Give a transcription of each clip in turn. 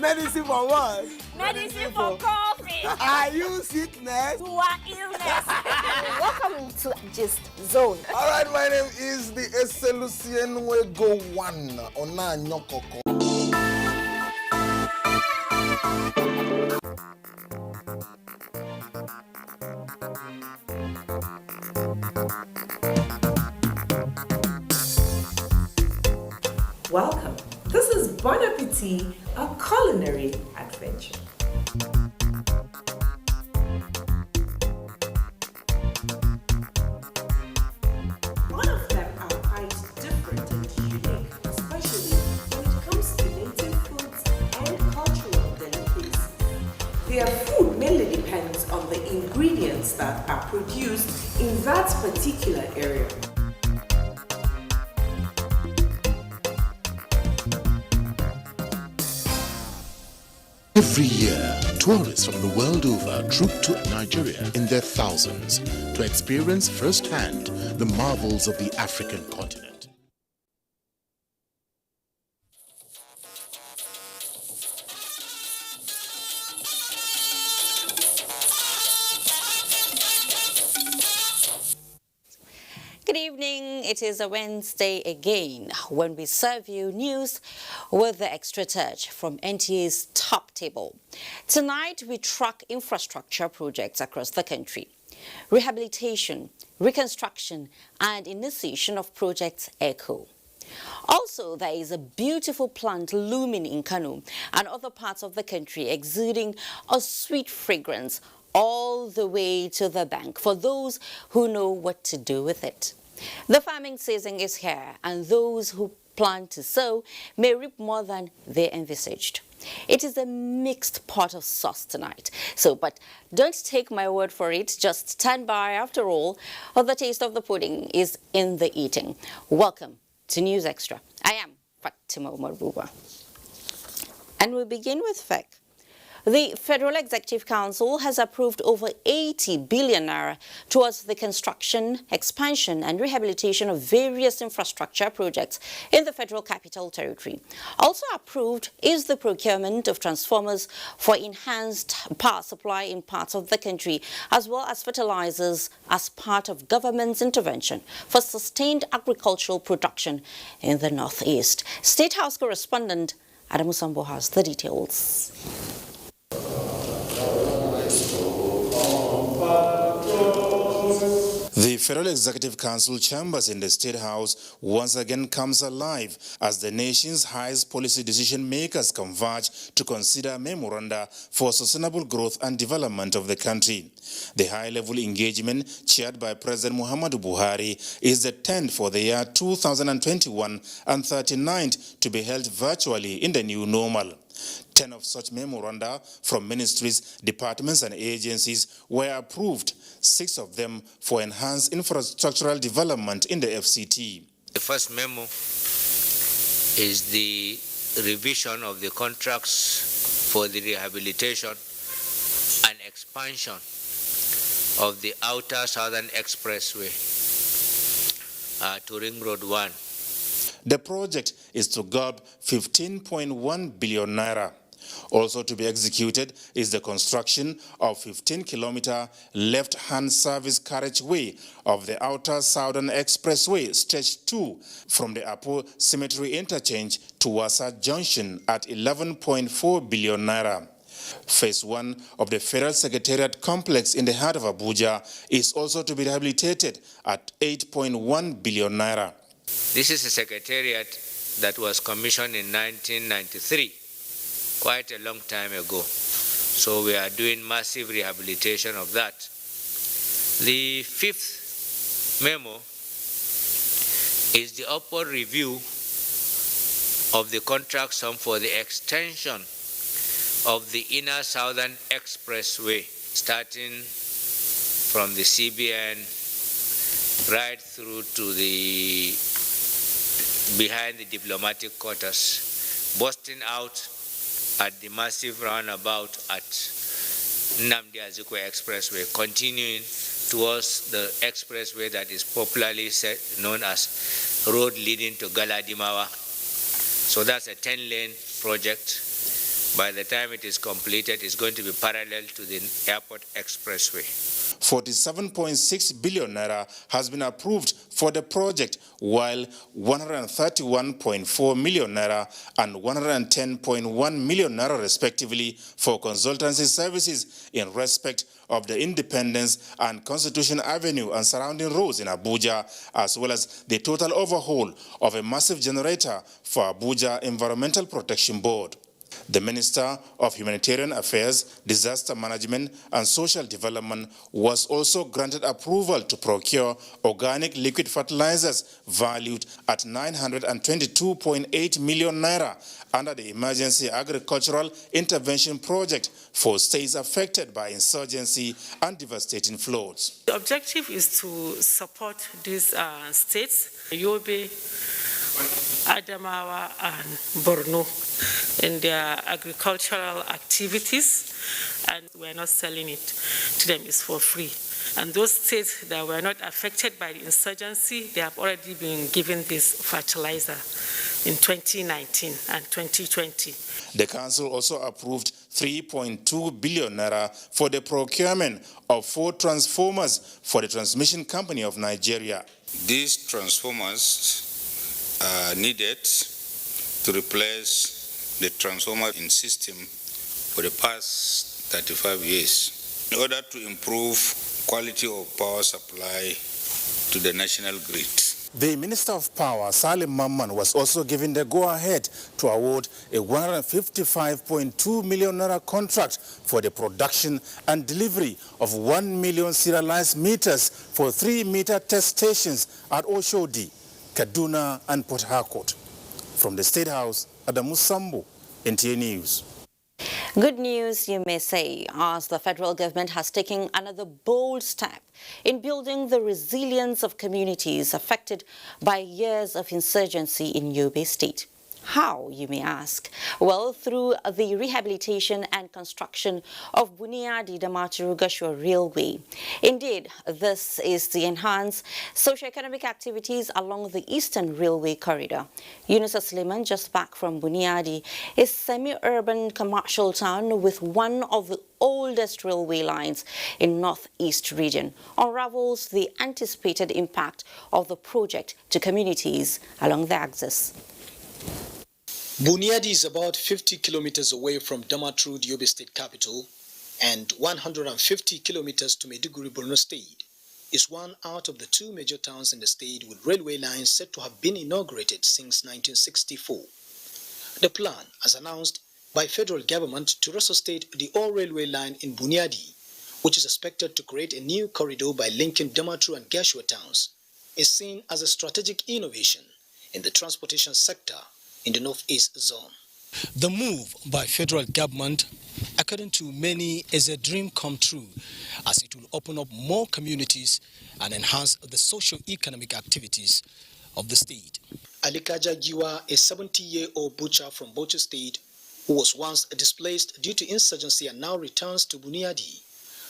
Medicine for what? Medicine for coffee. Are you sickness? To our illness. Welcome to Gist Zone. All right, my name is the Eselucien Wego One Ona Nyokoko. Welcome. This is Bon Appetit, a culinary adventure. All of them are quite different and unique, especially when it comes to native foods and cultural delicacies. Their food mainly depends on the ingredients that are produced in that particular area. Every year, tourists from the world over troop to Nigeria in their thousands to experience firsthand the marvels of the African continent. Good evening. It is a Wednesday again when we serve you news with the extra touch from NTA's top table. Tonight, we track infrastructure projects across the country. Rehabilitation, reconstruction, and initiation of projects echo. Also, there is a beautiful plant looming in Kano and other parts of the country exuding a sweet fragrance all the way to the bank for those who know what to do with it. The farming season is here, and those who plan to sow may reap more than they envisaged. It is a mixed pot of sauce tonight. But don't take my word for it. Just stand by. After all, the taste of the pudding is in the eating. Welcome to News Extra. I am Fatima Marbuba. And we begin with FEC. The Federal Executive Council has approved over 80 billion naira towards the construction, expansion and rehabilitation of various infrastructure projects in the Federal Capital Territory. Also approved is the procurement of transformers for enhanced power supply in parts of the country, as well as fertilizers as part of government's intervention for sustained agricultural production in the Northeast. State House correspondent Adamu Sambo has the details. The Federal Executive Council chambers in the State House once again comes alive as the nation's highest policy decision makers converge to consider memoranda for sustainable growth and development of the country. The high-level engagement chaired by President Muhammadu Buhari is the 10th for the year 2021 and 39th to be held virtually in the new normal. 10 of such memoranda from ministries, departments and agencies were approved, 6 of them for enhanced infrastructural development in the FCT. The first memo is the revision of the contracts for the rehabilitation and expansion of the Outer Southern Expressway to Ring Road 1. The project is to gulp 15.1 billion naira. Also to be executed is the construction of 15-kilometer left-hand service carriageway of the Outer Southern Expressway, Stage 2, from the Apo Cemetery Interchange to Wasa Junction at 11.4 billion naira. Phase 1 of the Federal Secretariat Complex in the heart of Abuja is also to be rehabilitated at 8.1 billion naira. This is a secretariat that was commissioned in 1993, quite a long time ago. So we are doing massive rehabilitation of that. The fifth memo is the upward review of the contract sum for the extension of the Inner Southern Expressway, starting from the CBN right through to the behind the diplomatic quarters, busting out at the massive roundabout at Nnamdi Azikiwe Expressway, continuing towards the expressway that is popularly known as road leading to Galadimawa. So that's a 10-lane project. By the time it is completed, it's going to be parallel to the airport expressway. 47.6 billion naira has been approved for the project, while 131.4 million naira and 110.1 million naira respectively for consultancy services in respect of the Independence and Constitution Avenue and surrounding roads in Abuja, as well as the total overhaul of a massive generator for Abuja Environmental Protection Board. The Minister of Humanitarian Affairs, Disaster Management and Social Development was also granted approval to procure organic liquid fertilizers valued at 922.8 million naira under the Emergency Agricultural Intervention Project for states affected by insurgency and devastating floods. The objective is to support these states, Yobe, Adamawa and Borno, in their agricultural activities, and we're not selling it to them, it's for free. And those states that were not affected by the insurgency, they have already been given this fertilizer in 2019 and 2020. The council also approved 3.2 billion naira for the procurement of 4 transformers for the transmission company of Nigeria. These transformers are needed to replace the transformer in system for the past 35 years in order to improve quality of power supply to the national grid. The Minister of Power, Salim Mamman, was also given the go-ahead to award a 155.2 million naira contract for the production and delivery of 1 million serialized meters for 3-meter test stations at Oshodi, Kaduna and Port Harcourt. From the State House, Adamu Sambo, NTA News. Good news, you may say, as the federal government has taken another bold step in building the resilience of communities affected by years of insurgency in Yobe State. How, you may ask? Well, through the rehabilitation and construction of Buniadi Damaturu Gashua Railway. Indeed, this is to enhance socio-economic activities along the Eastern Railway Corridor. Yunusa Suleiman, just back from Buniadi, is a semi-urban commercial town with one of the oldest railway lines in Northeast region, unravels the anticipated impact of the project to communities along the axis. Buniadi is about 50 kilometers away from Damaturu, the Yobe State capital, and 150 kilometers to Maiduguri, Borno State. Is one out of the 2 major towns in the state with railway lines said to have been inaugurated since 1964. The plan, as announced by federal government to resuscitate the old railway line in Buniadi, which is expected to create a new corridor by linking Damaturu and Gashua towns, is seen as a strategic innovation in the transportation sector in the Northeast zone. The move by federal government, according to many, is a dream come true, as it will open up more communities and enhance the socio-economic activities of the state. Alikaja Giwa, a 70-year-old butcher from Bauchi State, who was once displaced due to insurgency and now returns to Buniadi,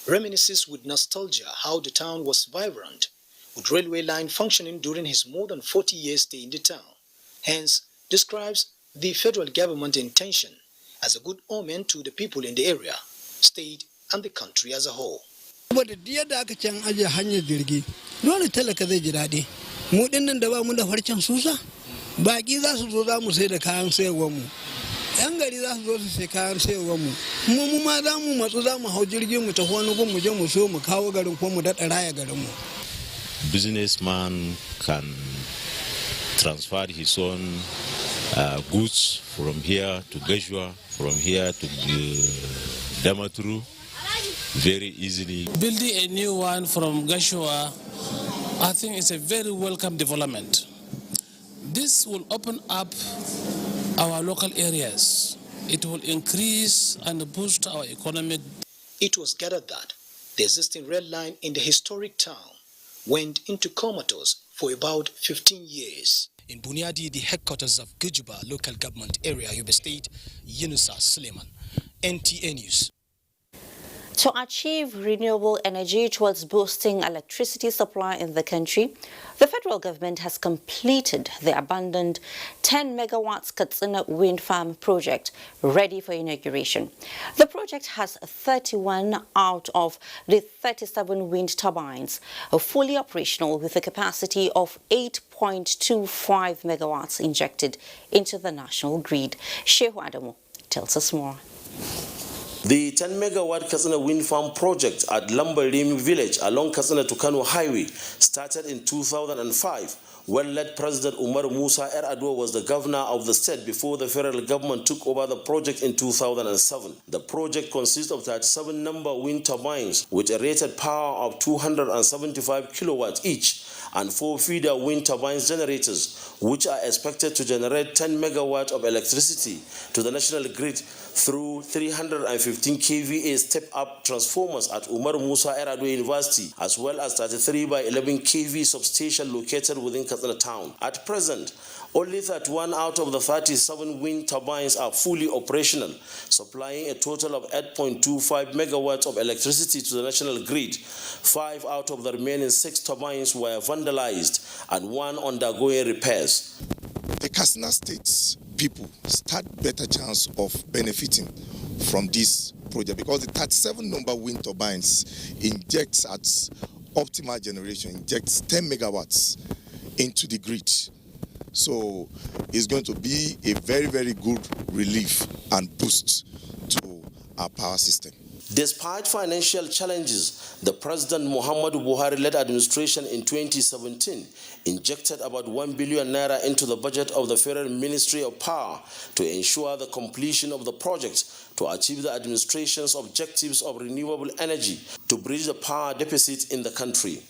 reminisces with nostalgia how the town was vibrant, with railway line functioning during his more than 40-year stay in the town. Hence, describes the federal government intention as a good omen to the people in the area, state, and the country as a whole. Businessman can transfer his own goods from here to Gashua, from here to Damaturu very easily. Building a new one from Gashua, I think it's a very welcome development. This will open up our local areas. It will increase and boost our economic. It was gathered that the existing rail line in the historic town went into comatose for about 15 years. In Buniadi, the headquarters of Gujuba local government area, Yobe State, Yunusa Suleiman, NTA News. To achieve renewable energy towards boosting electricity supply in the country, the federal government has completed the abandoned 10 megawatts Katsina wind farm project ready for inauguration. The project has 31 out of the 37 wind turbines fully operational with a capacity of 8.25 megawatts injected into the national grid. Shehu Adamu tells us more. The 10 megawatt Katsina wind farm project at Lambarimi village along Katsina to Kano highway started in 2005 when led President Umar Musa Yar'Adua was the governor of the state before the federal government took over the project in 2007. The project consists of 37 number wind turbines with a rated power of 275 kilowatts each and 4 feeder wind turbines generators, which are expected to generate 10 megawatts of electricity to the national grid through 315 kVA step-up transformers at Umar Musa Yar'Adua University, as well as 33 by 11 kV substation located within Katsina town. At present, only 31 out of the 37 wind turbines are fully operational, supplying a total of 8.25 megawatts of electricity to the national grid. 5 out of the remaining 6 turbines were vandalized and 1 undergoing repairs. The Katsina State's people stand better chance of benefiting from this project because the 37 number wind turbines injects at optimal generation, injects 10 megawatts into the grid. So it's going to be a very, very good relief and boost to our power system. Despite financial challenges, the President Muhammadu Buhari-led administration in 2017 injected about 1 billion naira into the budget of the Federal Ministry of Power to ensure the completion of the project to achieve the administration's objectives of renewable energy to bridge the power deficit in the country.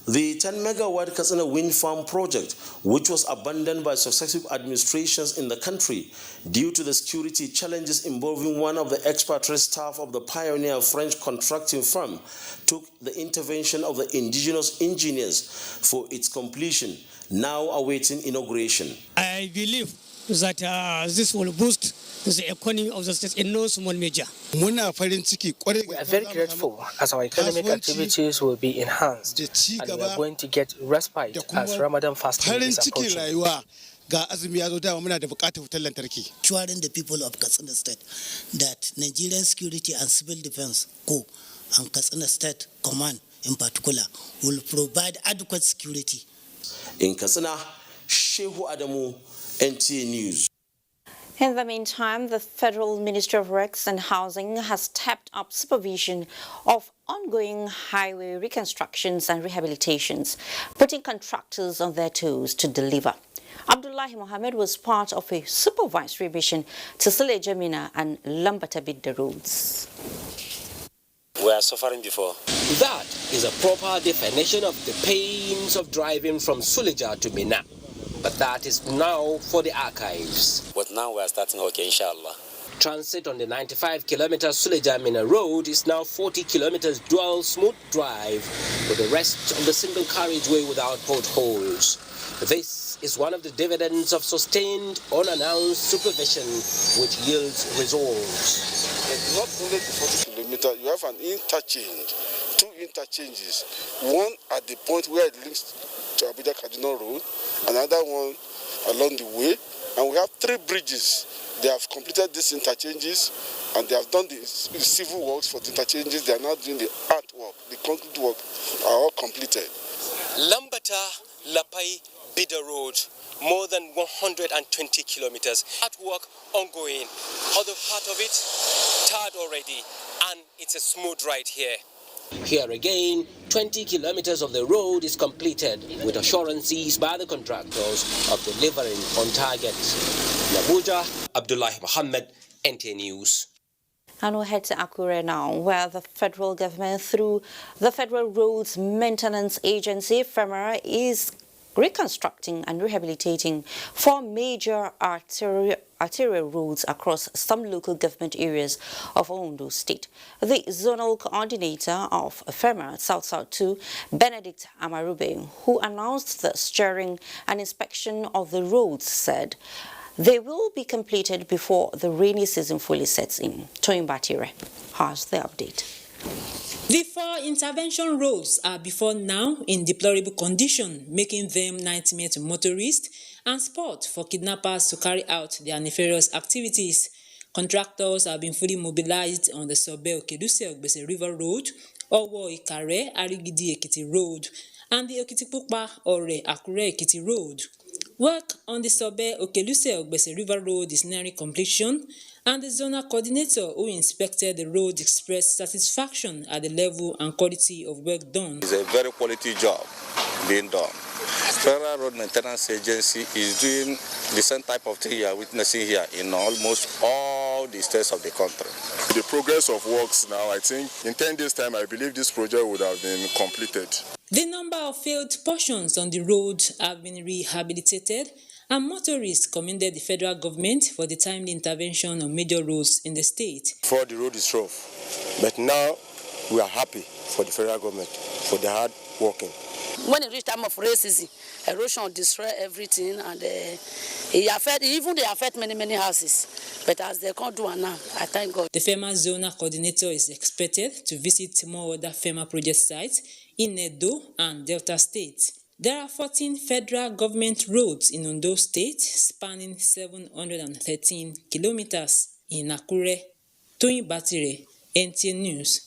The 10 megawatt Katsina wind farm project, which was abandoned by successive administrations in the country due to the security challenges involving one of the expatriate staff of the pioneer French contracting firm, took the intervention of the indigenous engineers for its completion, now awaiting inauguration. I believe that this will boost the economy of the state in no small measure. We are very grateful as our economic activities will be enhanced and we are going to get respite as Ramadan fasting is approaching. Assuring the people of Katsina State that Nigerian Security and Civil Defense Corps and Katsina State Command in particular will provide adequate security. In Katsina, Shehu Adamu, NTA News. In the meantime, the Federal Ministry of Works and Housing has stepped up supervision of ongoing highway reconstructions and rehabilitations, putting contractors on their toes to deliver. Abdullahi Mohammed was part of a supervisory mission to Suleja Mina and Lambata Bidda roads. We are suffering before. That is a proper definition of the pains of driving from Suleja to Mina. But that is now for the archives. But now we are starting okay, inshallah. Transit on the 95-kilometer Suleja-Mina road is now 40 kilometers dual smooth drive, with the rest of the single carriageway without potholes. This is one of the dividends of sustained, unannounced supervision, which yields results. It's not only the 40 kilometers, you have an interchange, 2 interchanges. One at the point where it links to Abuja Kaduna Road, another one along the way, and we have 3 bridges. They have completed these interchanges and they have done the civil works for the interchanges. They are now doing the artwork, the concrete work are all completed. Lambata Lapai Bida Road, more than 120 kilometers. Artwork ongoing. Other part of it tarred already, and it's a smooth ride here. Here again, 20 kilometers of the road is completed with assurances by the contractors of delivering on target. In Abuja, Abdullahi Mohammed, NTA News. And we'll head to Akure now, where the federal government, through the Federal Roads Maintenance Agency, FEMA, is reconstructing and rehabilitating 4 major arterial roads across some local government areas of Ondo State. The zonal coordinator of FEMA South 2, Benedict Amarube, who announced the steering and inspection of the roads, said they will be completed before the rainy season fully sets in. Toyin Batire has the update. The 4 intervention roads are before now in deplorable condition, making them nightmare to motorists and spot for kidnappers to carry out their nefarious activities. Contractors have been fully mobilized on the Sobe-Okeduse-Ogbese River Road, Owo-Ikare Arigidi-Ekiti Road, and the Okitipupa-Ore-Akure-Ekiti Road. Work on the Sobe-Okeduse-Ogbese River Road is nearing completion, and the zonal coordinator who inspected the road expressed satisfaction at the level and quality of work done. It's a very quality job being done. Federal Road Maintenance Agency is doing the same type of thing you are witnessing here in almost all the states of the country. The progress of works now, I think in 10 days' time, I believe this project would have been completed. The number of failed portions on the road have been rehabilitated, and motorists commended the federal government for the timely intervention on major roads in the state. Before the road is rough, but now we are happy for the federal government for the hard working. When it reached time of rain season, erosion destroy everything, and they affect many houses. But as they can't do it now, I thank God. The FEMA zonal coordinator is expected to visit more other FEMA project sites in Edo and Delta states. There are 14 federal government roads in Ondo State spanning 713 kilometers. In Akure, Toyin Batire, NTA News.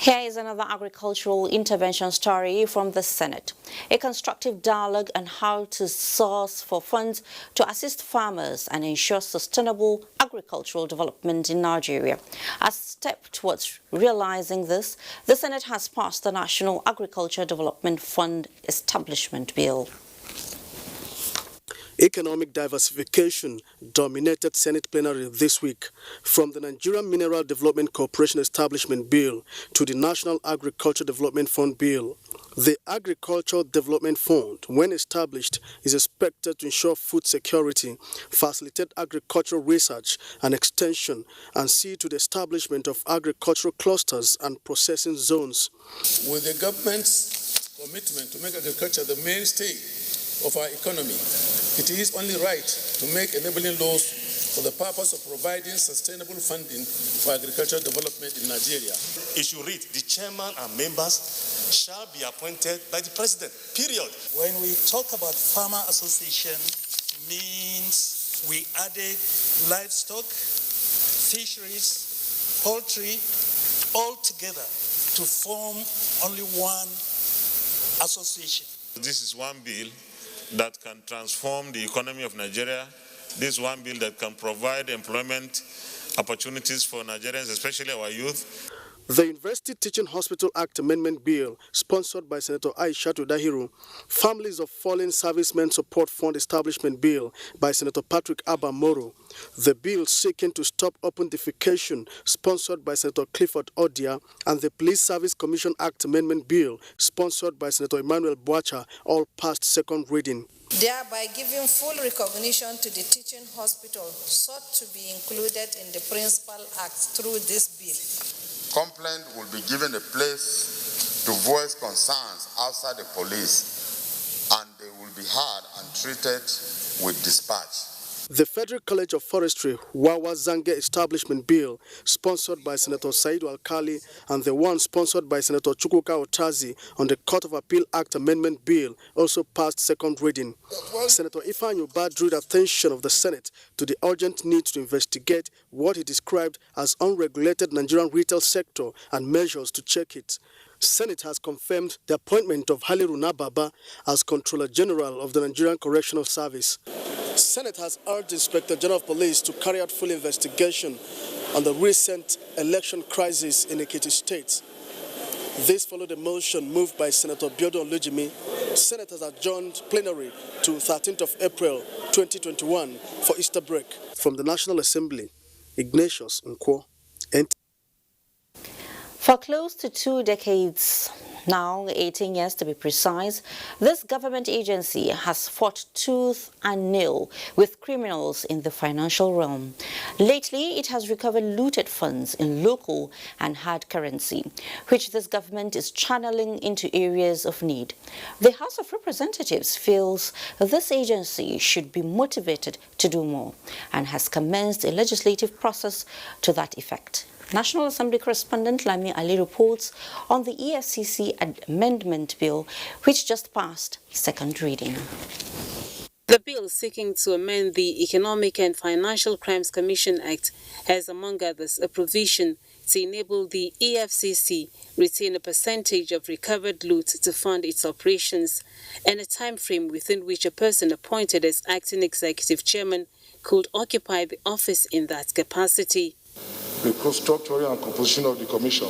Here is another agricultural intervention story from the Senate. A constructive dialogue on how to source for funds to assist farmers and ensure sustainable agricultural development in Nigeria. As a step towards realizing this, the Senate has passed the National Agriculture Development Fund Establishment Bill. Economic diversification dominated Senate plenary this week, from the Nigerian Mineral Development Corporation Establishment Bill to the National Agriculture Development Fund Bill. The Agricultural Development Fund, when established, is expected to ensure food security, facilitate agricultural research and extension, and see to the establishment of agricultural clusters and processing zones. With the government's commitment to make agriculture the mainstay of our economy, it is only right to make enabling laws for the purpose of providing sustainable funding for agricultural development in Nigeria. It should read, the chairman and members shall be appointed by the president, period. When we talk about farmer association, means we added livestock, fisheries, poultry, all together to form only one association. This is one bill that can transform the economy of Nigeria. This is one bill that can provide employment opportunities for Nigerians, especially our youth. The University Teaching Hospital Act Amendment Bill, sponsored by Senator Aishatu Dahiru, Families of Fallen Servicemen Support Fund Establishment Bill by Senator Patrick Abba Moro, the bill seeking to stop open defecation, sponsored by Senator Clifford Odia, and the Police Service Commission Act Amendment Bill, sponsored by Senator Emmanuel Boacha, all passed second reading. Thereby giving full recognition to the teaching hospital sought to be included in the Principal Act through this bill. Complaint will be given a place to voice concerns outside the police, and they will be heard and treated with dispatch. The Federal College of Forestry Wawa Zange Establishment Bill, sponsored by Senator Saidu Alkali, and the one sponsored by Senator Chukwuka Otazi on the Court of Appeal Act Amendment Bill, also passed second reading. Senator Ifeanyi Ubah drew the attention of the Senate to the urgent need to investigate what he described as unregulated Nigerian retail sector and measures to check it. Senate has confirmed the appointment of Haliru Baba as Controller General of the Nigerian Correctional Service. Senate has urged the Inspector General of Police to carry out full investigation on the recent election crisis in Ekiti State. This followed a motion moved by Senator Biodun Olujimi. Senate has adjourned plenary to 13th of April 2021 for Easter break. From the National Assembly, Ignatius Nkwo, NTA. For close to 2 decades, now 18 years to be precise, this government agency has fought tooth and nail with criminals in the financial realm. Lately, it has recovered looted funds in local and hard currency, which this government is channeling into areas of need. The House of Representatives feels this agency should be motivated to do more and has commenced a legislative process to that effect. National Assembly correspondent Lami Ali reports on the EFCC amendment bill, which just passed second reading. The bill seeking to amend the Economic and Financial Crimes Commission Act has, among others, a provision to enable the EFCC retain a percentage of recovered loot to fund its operations and a time frame within which a person appointed as acting executive chairman could occupy the office in that capacity. The structuring and composition of the commission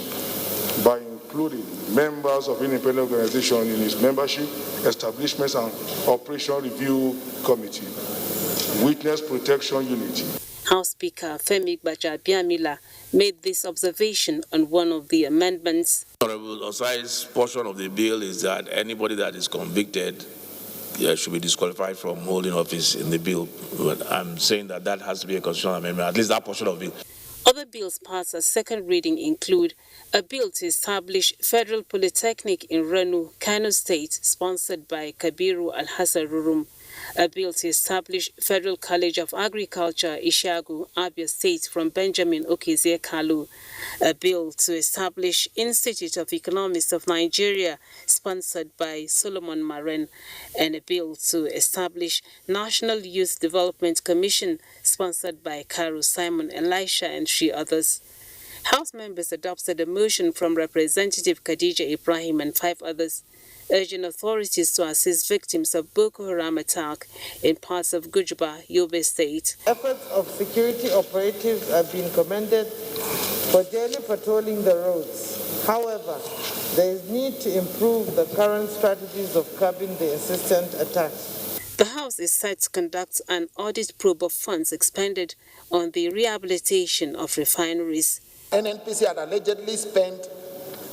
by including members of independent organizations in its membership, establishments and operation review committee, witness protection unit. House Speaker Femi Gbajabiamila made this observation on one of the amendments. Honorable Osai's portion of the bill is that anybody that is convicted should be disqualified from holding office in the bill. But I'm saying that that has to be a constitutional amendment, at least that portion of it. Other bills passed as second reading include a bill to establish Federal Polytechnic in Renu, Kano State, sponsored by Kabiru Alhassarurum, a bill to establish Federal College of Agriculture, Ishagu, Abia State, from Benjamin Okezie Kalu, a bill to establish Institute of Economists of Nigeria, sponsored by Solomon Maren, and a bill to establish National Youth Development Commission, sponsored by Karu Simon Elisha and 3 others. House members adopted a motion from Representative Khadija Ibrahim and 5 others, urging authorities to assist victims of Boko Haram attack in parts of Gujuba, Yobe State. Efforts of security operatives have been commended for daily patrolling the roads. However, there is need to improve the current strategies of curbing the insistent attacks. The House is set to conduct an audit probe of funds expended on the rehabilitation of refineries. NNPC had allegedly spent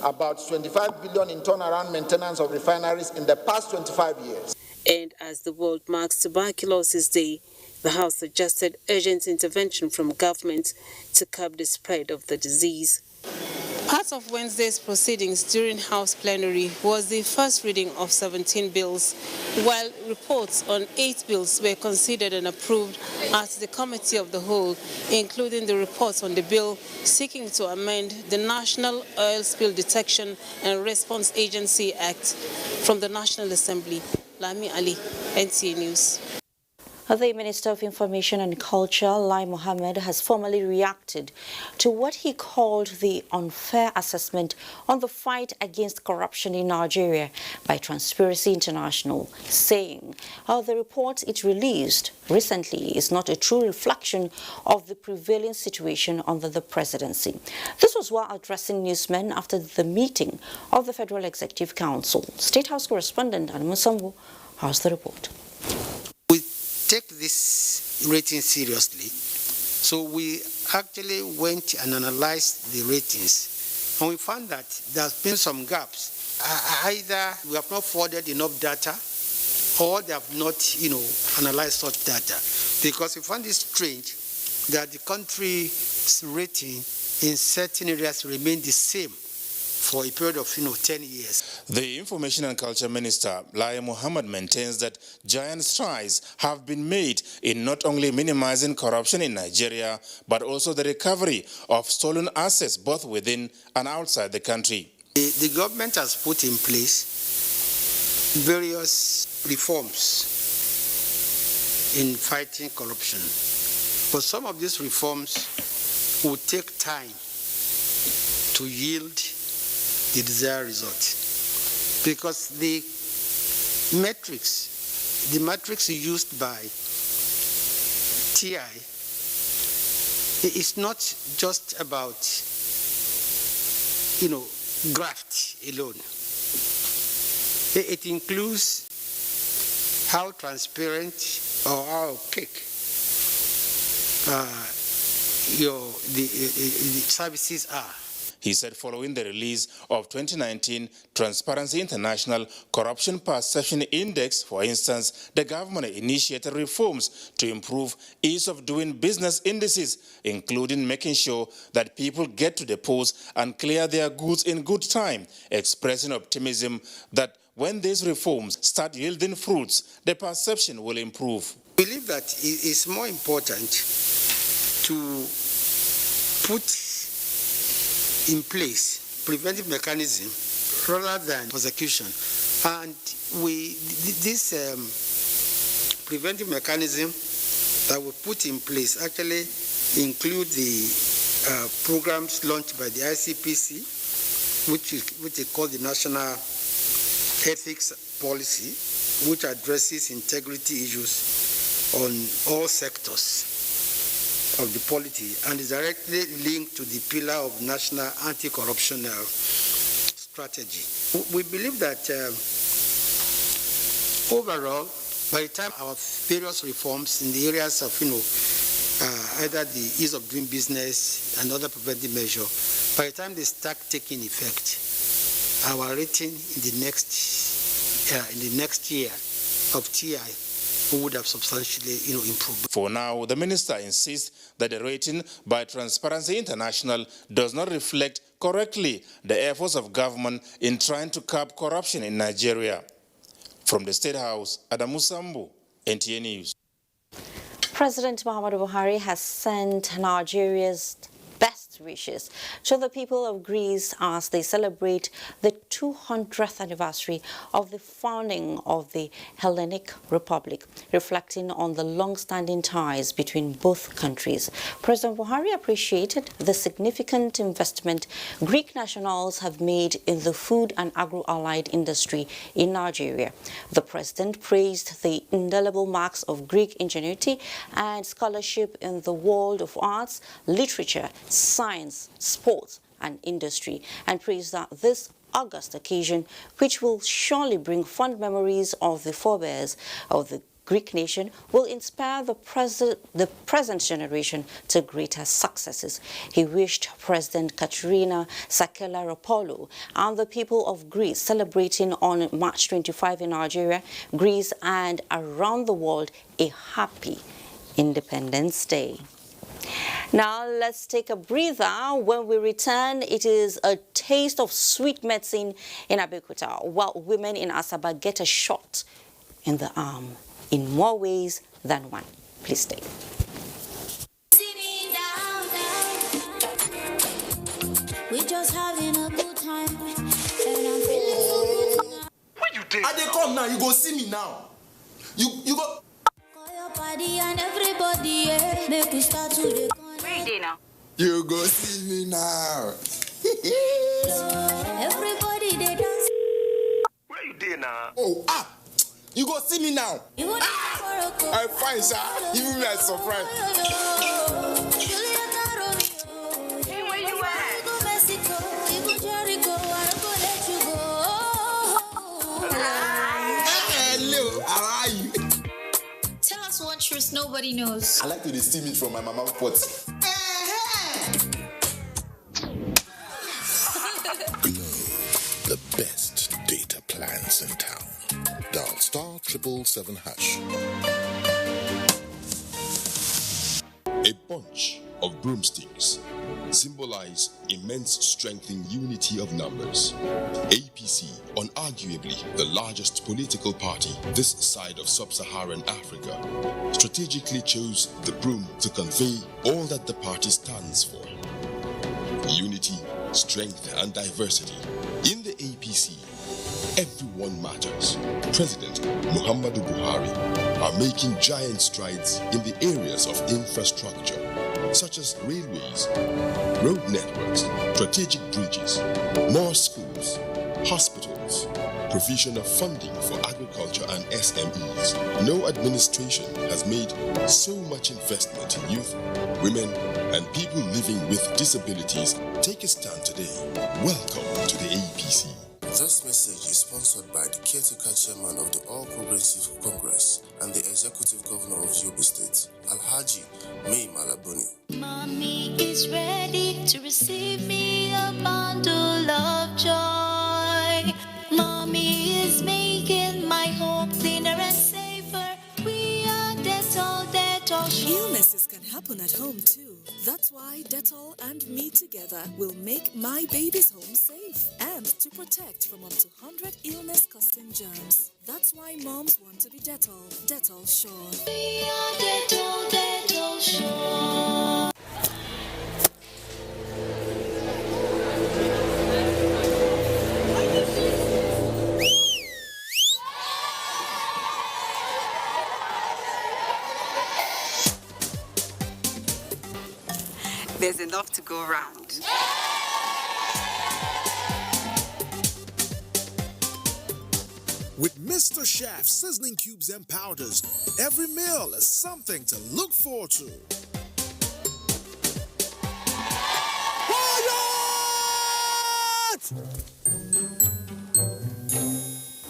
about 25 billion in turnaround maintenance of refineries in the past 25 years. And as the world marks Tuberculosis Day, the House suggested urgent intervention from government to curb the spread of the disease. Part of Wednesday's proceedings during House plenary was the first reading of 17 bills, while reports on 8 bills were considered and approved at the Committee of the Whole, including the report on the bill seeking to amend the National Oil Spill Detection and Response Agency Act from the National Assembly. Lami Ali, NTA News. The Minister of Information and Culture, Lai Mohammed, has formally reacted to what he called the unfair assessment on the fight against corruption in Nigeria by Transparency International, saying the report it released recently is not a true reflection of the prevailing situation under the presidency. This was while addressing newsmen after the meeting of the Federal Executive Council. State House correspondent Anmu Sambu has the report. Take this rating seriously, so we actually went and analyzed the ratings, and we found that there's been some gaps. Either we have not forwarded enough data, or they have not, analyzed such data. Because we found it strange that the country's rating in certain areas remained the same for a period of 10 years. The Information and Culture Minister, Lai Mohammed, maintains that giant strides have been made in not only minimizing corruption in Nigeria, but also the recovery of stolen assets both within and outside the country. The government has put in place various reforms in fighting corruption, but some of these reforms will take time to yield the desired result, because the metrics used by TI is not just about graft alone. It includes how transparent or how opaque the services are. He said following the release of 2019 Transparency International Corruption Perception Index, for instance, the government initiated reforms to improve ease of doing business indices, including making sure that people get to the polls and clear their goods in good time, expressing optimism that when these reforms start yielding fruits, the perception will improve. I believe that it is more important to put in place preventive mechanism rather than prosecution. And this preventive mechanism that we put in place actually include the programs launched by the ICPC, which is called the National Ethics Policy, which addresses integrity issues on all sectors of the polity and is directly linked to the pillar of national anti-corruption strategy. We believe that overall, by the time our various reforms in the areas of, either the ease of doing business and other preventive measures, by the time they start taking effect, our rating in the next year of TI would have substantially improved. For now, the minister insists that the rating by Transparency International does not reflect correctly the efforts of government in trying to curb corruption in Nigeria. From the State House, Adamu Sambu, NTA News. President Muhammadu Buhari has sent Nigeria's best wishes to the people of Greece as they celebrate the 200th anniversary of the founding of the Hellenic Republic, reflecting on the long-standing ties between both countries. President Buhari appreciated the significant investment Greek nationals have made in the food and agro-allied industry in Nigeria. The president praised the indelible marks of Greek ingenuity and scholarship in the world of arts, literature, science, sports, and industry, and praised that this august occasion, which will surely bring fond memories of the forebears of the Greek nation, will inspire the present generation to greater successes. He wished President Katerina Sakellaropoulou and the people of Greece celebrating on March 25 in Nigeria, Greece, and around the world a happy Independence Day. Now let's take a breather. When we return, it is a taste of sweet medicine in Abuja, while women in Asaba get a shot in the arm in more ways than one. Please stay. We just having a good time, and I'm feeling so good tonight. Where you did? I dey come now. You go see me now. You go. Body and everybody, yeah. Make we start to the Where you now? You go see me now. Everybody they dance. Where you there now? You go see me now. I'm fine, sir. Even me, I surprised. Hey, where you at? Go Mexico, even Jericho, I don't go let you go. Hello, how are you? Tell us one truth nobody knows. I like to steam it from my mama's pot. The best data plans in town. Dial *777#. A bunch of broomsticks symbolize immense strength in unity of numbers. APC, unarguably the largest political party this side of sub-Saharan Africa, strategically chose the broom to convey all that the party stands for. Unity, strength, and diversity. In the APC, everyone matters. President Muhammadu Buhari are making giant strides in the areas of infrastructure, such as railways, road networks, strategic bridges, more schools, hospitals, provision of funding for agriculture and SMEs. No administration has made so much investment in youth, women, and people living with disabilities. Take a stand today. Welcome to the APC. This message is sponsored by the caretaker chairman of the All Progressive Congress and the executive governor of Yobe State, Alhaji Mai Malabuni. Mommy is ready to receive me a bundle of joy. Mommy is making my home cleaner and safer. We are Dettol, Dettol. Illnesses can happen at home too. That's why Dettol and me together will make my baby's home safe and to protect from up to 100 illness-causing germs. That's why moms want to be Dettol. Dettol Sure. We are Dettol, Dettol Sure. love to go around. With Mr. Chef seasoning cubes and powders, every meal is something to look forward to.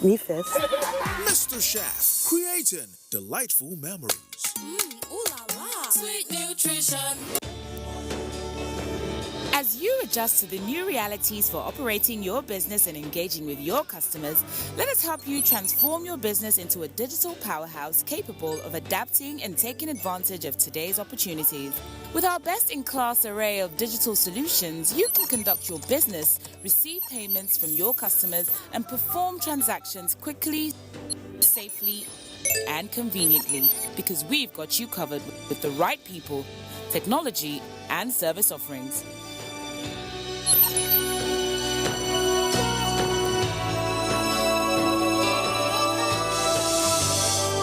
Me first. Mr. Chef, creating delightful memories. Ooh la la. Sweet nutrition. As you adjust to the new realities for operating your business and engaging with your customers, let us help you transform your business into a digital powerhouse capable of adapting and taking advantage of today's opportunities. With our best-in-class array of digital solutions, you can conduct your business, receive payments from your customers, and perform transactions quickly, safely, and conveniently, because we've got you covered with the right people, technology, and service offerings.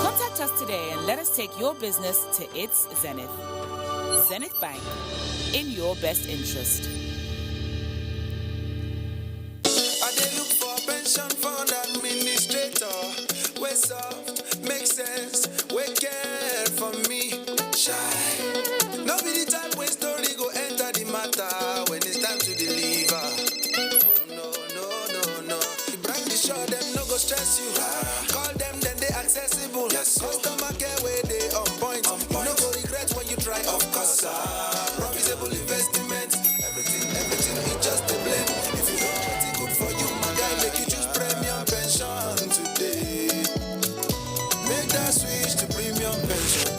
Contact us today and let us take your business to its zenith. Zenith Bank, in your best interest. I did look for pension fund administrator. We soft, make sense, we care for me. Shy. No be the time when story go enter the matter when it's time to deliver. Oh no. The brand is sure them no go stress you. Call them then they accessible. Yes, customer care where they on point. You no go regret when you try, of course. Profitable investment, everything is just a blend. If you know what's good for you, my guy, make you choose premium pension today. Make that switch to premium pension.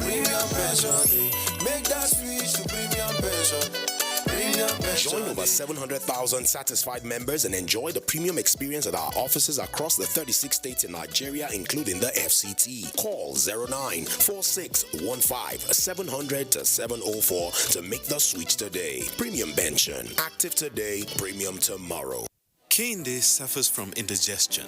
Premium pension. Make that switch to premium pension. Join over 700,000 satisfied members and enjoy the premium experience at our offices across the 36 states in Nigeria, including the FCT. Call 094615-700-704 to make the switch today. Premium pension. Active today, premium tomorrow. Kehinde suffers from indigestion.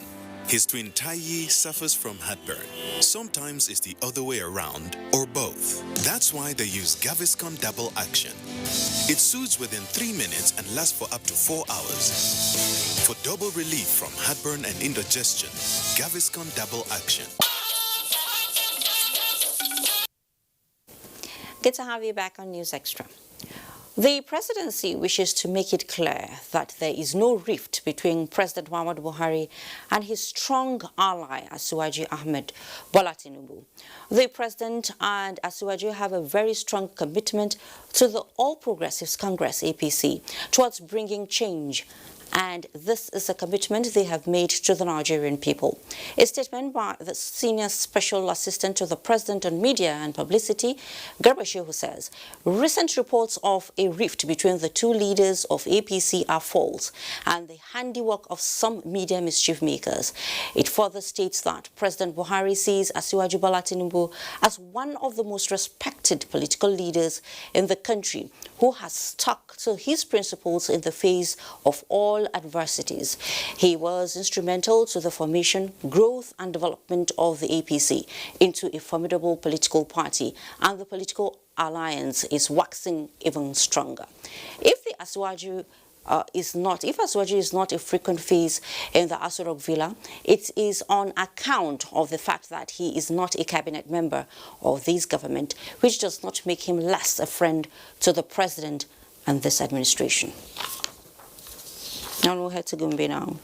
His twin Taiyi suffers from heartburn. Sometimes it's the other way around, or both. That's why they use Gaviscon Double Action. It soothes within 3 minutes and lasts for up to 4 hours. For double relief from heartburn and indigestion, Gaviscon Double Action. Good to have you back on News Extra. The presidency wishes to make it clear that there is no rift between President Muhammadu Buhari and his strong ally, Asiwaju Ahmed Bola Tinubu. The president and Asiwaju have a very strong commitment to the All Progressives Congress, APC, towards bringing change. And this is a commitment they have made to the Nigerian people. A statement by the Senior Special Assistant to the President on Media and Publicity, Garba Shehu, says, recent reports of a rift between the two leaders of APC are false and the handiwork of some media mischief makers. It further states that President Buhari sees Asiwaju Bola Tinubu as one of the most respected political leaders in the country who has stuck to his principles in the face of all adversities. He was instrumental to the formation, growth and development of the APC into a formidable political party, and the political alliance is waxing even stronger. If the Asiwaju is not a frequent face in the Aso Rock Villa, it is on account of the fact that he is not a cabinet member of this government, which does not make him less a friend to the president and this administration. Now we'll head to Gombe now.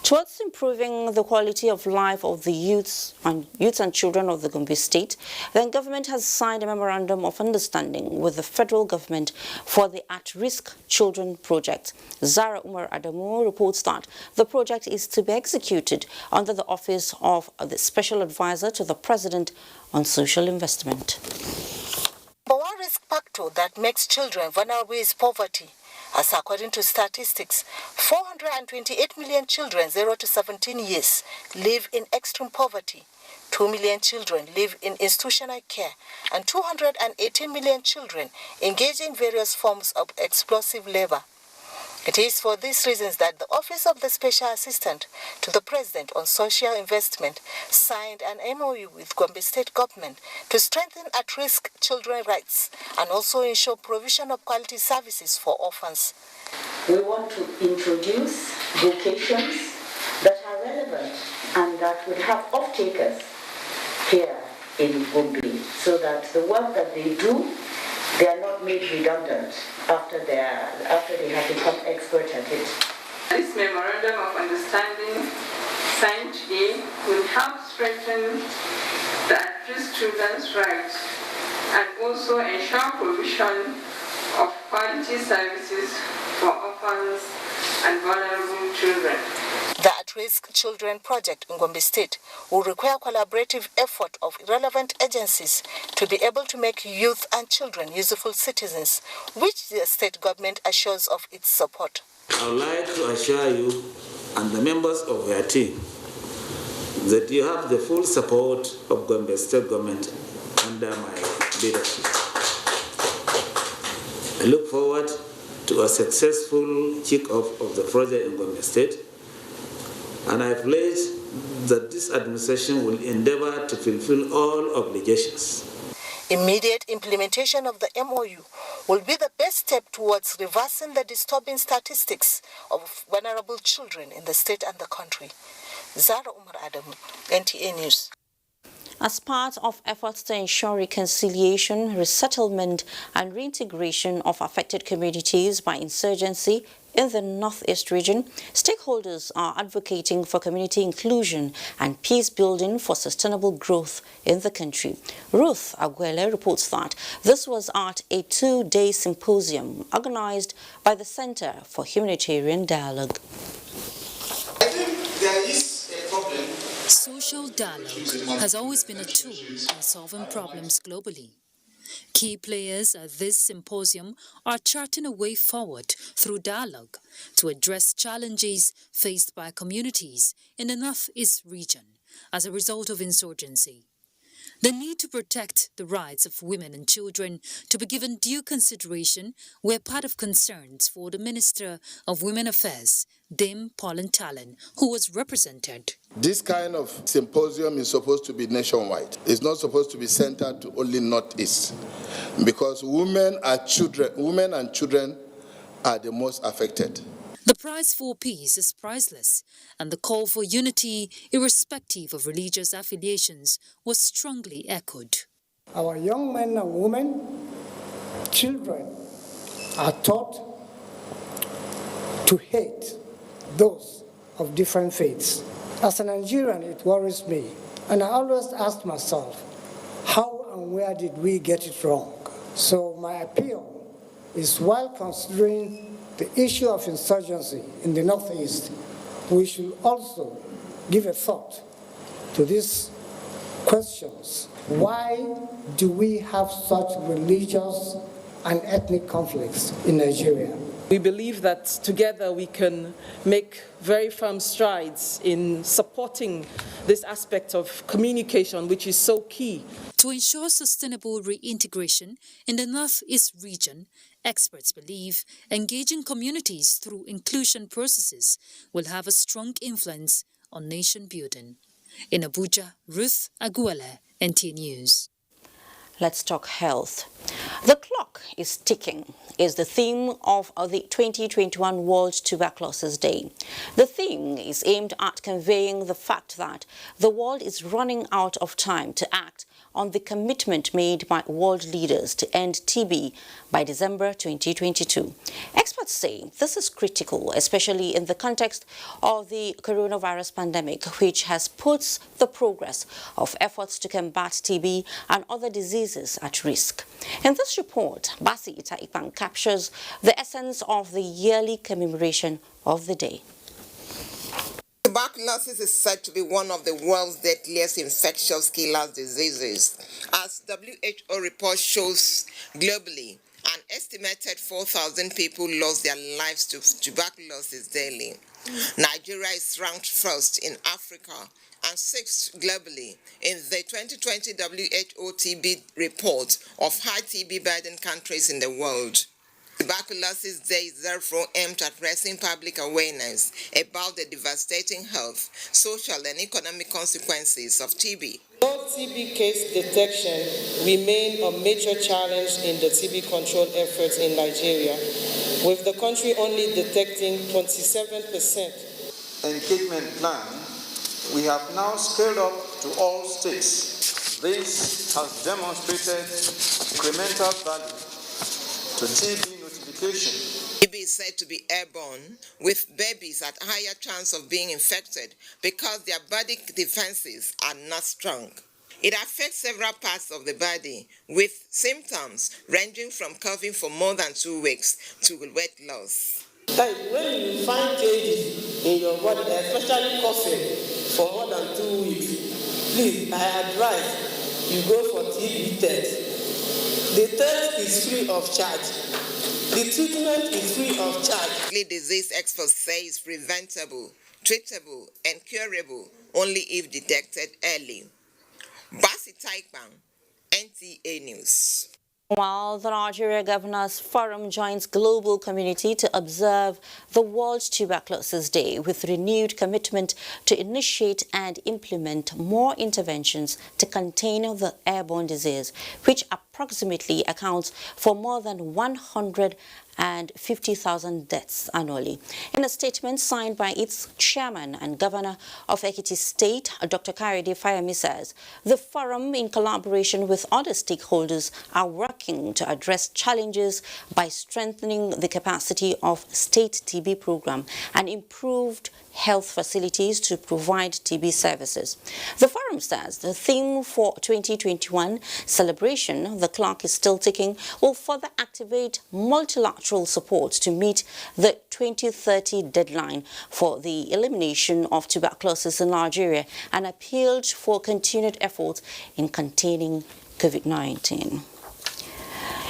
Towards improving the quality of life of the youths and children of the Gombe state, the government has signed a memorandum of understanding with the federal government for the At-Risk Children project. Zara Umar Adamu reports that the project is to be executed under the office of the Special Advisor to the President on Social Investment. The one risk factor that makes children vulnerable is poverty. As according to statistics, 428 million children 0 to 17 years live in extreme poverty. 2 million children live in institutional care, and 218 million children engage in various forms of explosive labor. It is for these reasons that the Office of the Special Assistant to the President on Social Investment signed an MOU with Gombe State Government to strengthen at-risk children's rights and also ensure provision of quality services for orphans. We want to introduce vocations that are relevant and that will have off-takers here in Gombe, so that the work that they do, they are not made redundant after they have become expert at it. This memorandum of understanding signed today will help strengthen the at-risk children's rights and also ensure provision of quality services for orphans and vulnerable children. The At-Risk Children Project in Gombe State will require collaborative effort of relevant agencies to be able to make youth and children useful citizens, which the state government assures of its support. I would like to assure you and the members of your team that you have the full support of Gombe State government under my leadership. I look forward to a successful kick-off of the project in Gombe State, and I pledge that this administration will endeavor to fulfill all obligations. Immediate implementation of the MOU will be the best step towards reversing the disturbing statistics of vulnerable children in the state and the country. Zara Umar Adam, NTA News. As part of efforts to ensure reconciliation, resettlement and reintegration of affected communities by insurgency in the Northeast region, stakeholders are advocating for community inclusion and peace building for sustainable growth in the country. Ruth Aguele reports that this was at a 2-day symposium organized by the Center for Humanitarian Dialogue. I think there is a problem. Social dialogue has always been a tool in solving problems globally. Key players at this symposium are charting a way forward through dialogue to address challenges faced by communities in the Northeast region as a result of insurgency. The need to protect the rights of women and children to be given due consideration were part of concerns for the Minister of Women Affairs, Dame Pauline Talon, who was represented. This kind of symposium is supposed to be nationwide. It's not supposed to be centered to only Northeast, because women and children are the most affected. The prize for peace is priceless, and the call for unity, irrespective of religious affiliations, was strongly echoed. Our young men and women, children, are taught to hate those of different faiths. As a Nigerian, it worries me, and I always ask myself, how and where did we get it wrong? So my appeal is, while considering the issue of insurgency in the Northeast, we should also give a thought to these questions. Why do we have such religious and ethnic conflicts in Nigeria? We believe that together we can make very firm strides in supporting this aspect of communication, which is so key. To ensure sustainable reintegration in the Northeast region, experts believe engaging communities through inclusion processes will have a strong influence on nation building. In Abuja, Ruth Aguele, NTA News. Let's talk health. The clock is ticking is the theme of the 2021 World Tuberculosis Day. The theme is aimed at conveying the fact that the world is running out of time to act on the commitment made by world leaders to end TB by December 2022. Experts say this is critical, especially in the context of the coronavirus pandemic, which has put the progress of efforts to combat TB and other diseases at risk. In this report, Basi Itaipan captures the essence of the yearly commemoration of the day. Tuberculosis is said to be one of the world's deadliest infectious killer diseases. As WHO report shows globally, an estimated 4,000 people lost their lives to tuberculosis daily. Nigeria is ranked first in Africa and sixth globally in the 2020 WHO TB report of high TB burden countries in the world. Tuberculosis Day is therefore aimed at raising public awareness about the devastating health, social, and economic consequences of TB. Low TB case detection remains a major challenge in the TB control efforts in Nigeria, with the country only detecting 27%. Engagement plan we have now scaled up to all states. This has demonstrated incremental value to TB notification. TB is said to be airborne, with babies at higher chance of being infected because their body defenses are not strong. It affects several parts of the body, with symptoms ranging from coughing for more than 2 weeks to weight loss. When you find changes in your body, especially coughing for more than 2 weeks, please, I advise you go for TB test. The test is free of charge. The treatment is free of charge. Disease experts say is preventable, treatable, and curable only if detected early. Basi Taikbang, NTA News. While the Nigeria Governors Forum joins global community to observe the World Tuberculosis Day with renewed commitment to initiate and implement more interventions to contain the airborne disease, which approximately accounts for more than 150,000 deaths annually. In a statement signed by its chairman and governor of Ekiti State, Dr. Kayode Fayemi says, the forum, in collaboration with other stakeholders, are working to address challenges by strengthening the capacity of state TB program and improved health facilities to provide TB services. The forum says the theme for 2021 celebration, the clock is still ticking, will further activate multilateral support to meet the 2030 deadline for the elimination of tuberculosis in Nigeria and appealed for continued efforts in containing COVID-19.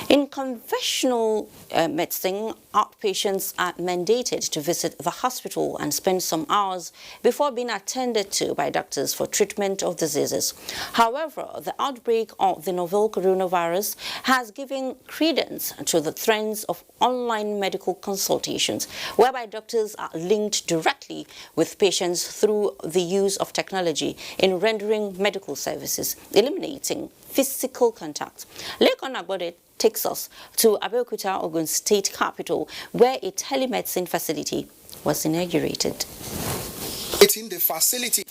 In conventional medicine, outpatients are mandated to visit the hospital and spend some hours before being attended to by doctors for treatment of diseases. However, the outbreak of the novel coronavirus has given credence to the trends of online medical consultations, whereby doctors are linked directly with patients through the use of technology in rendering medical services, eliminating physical contact. Lekon Agbode takes us to Abuja, Ogun State capital, where a telemedicine facility was inaugurated. It's in the facility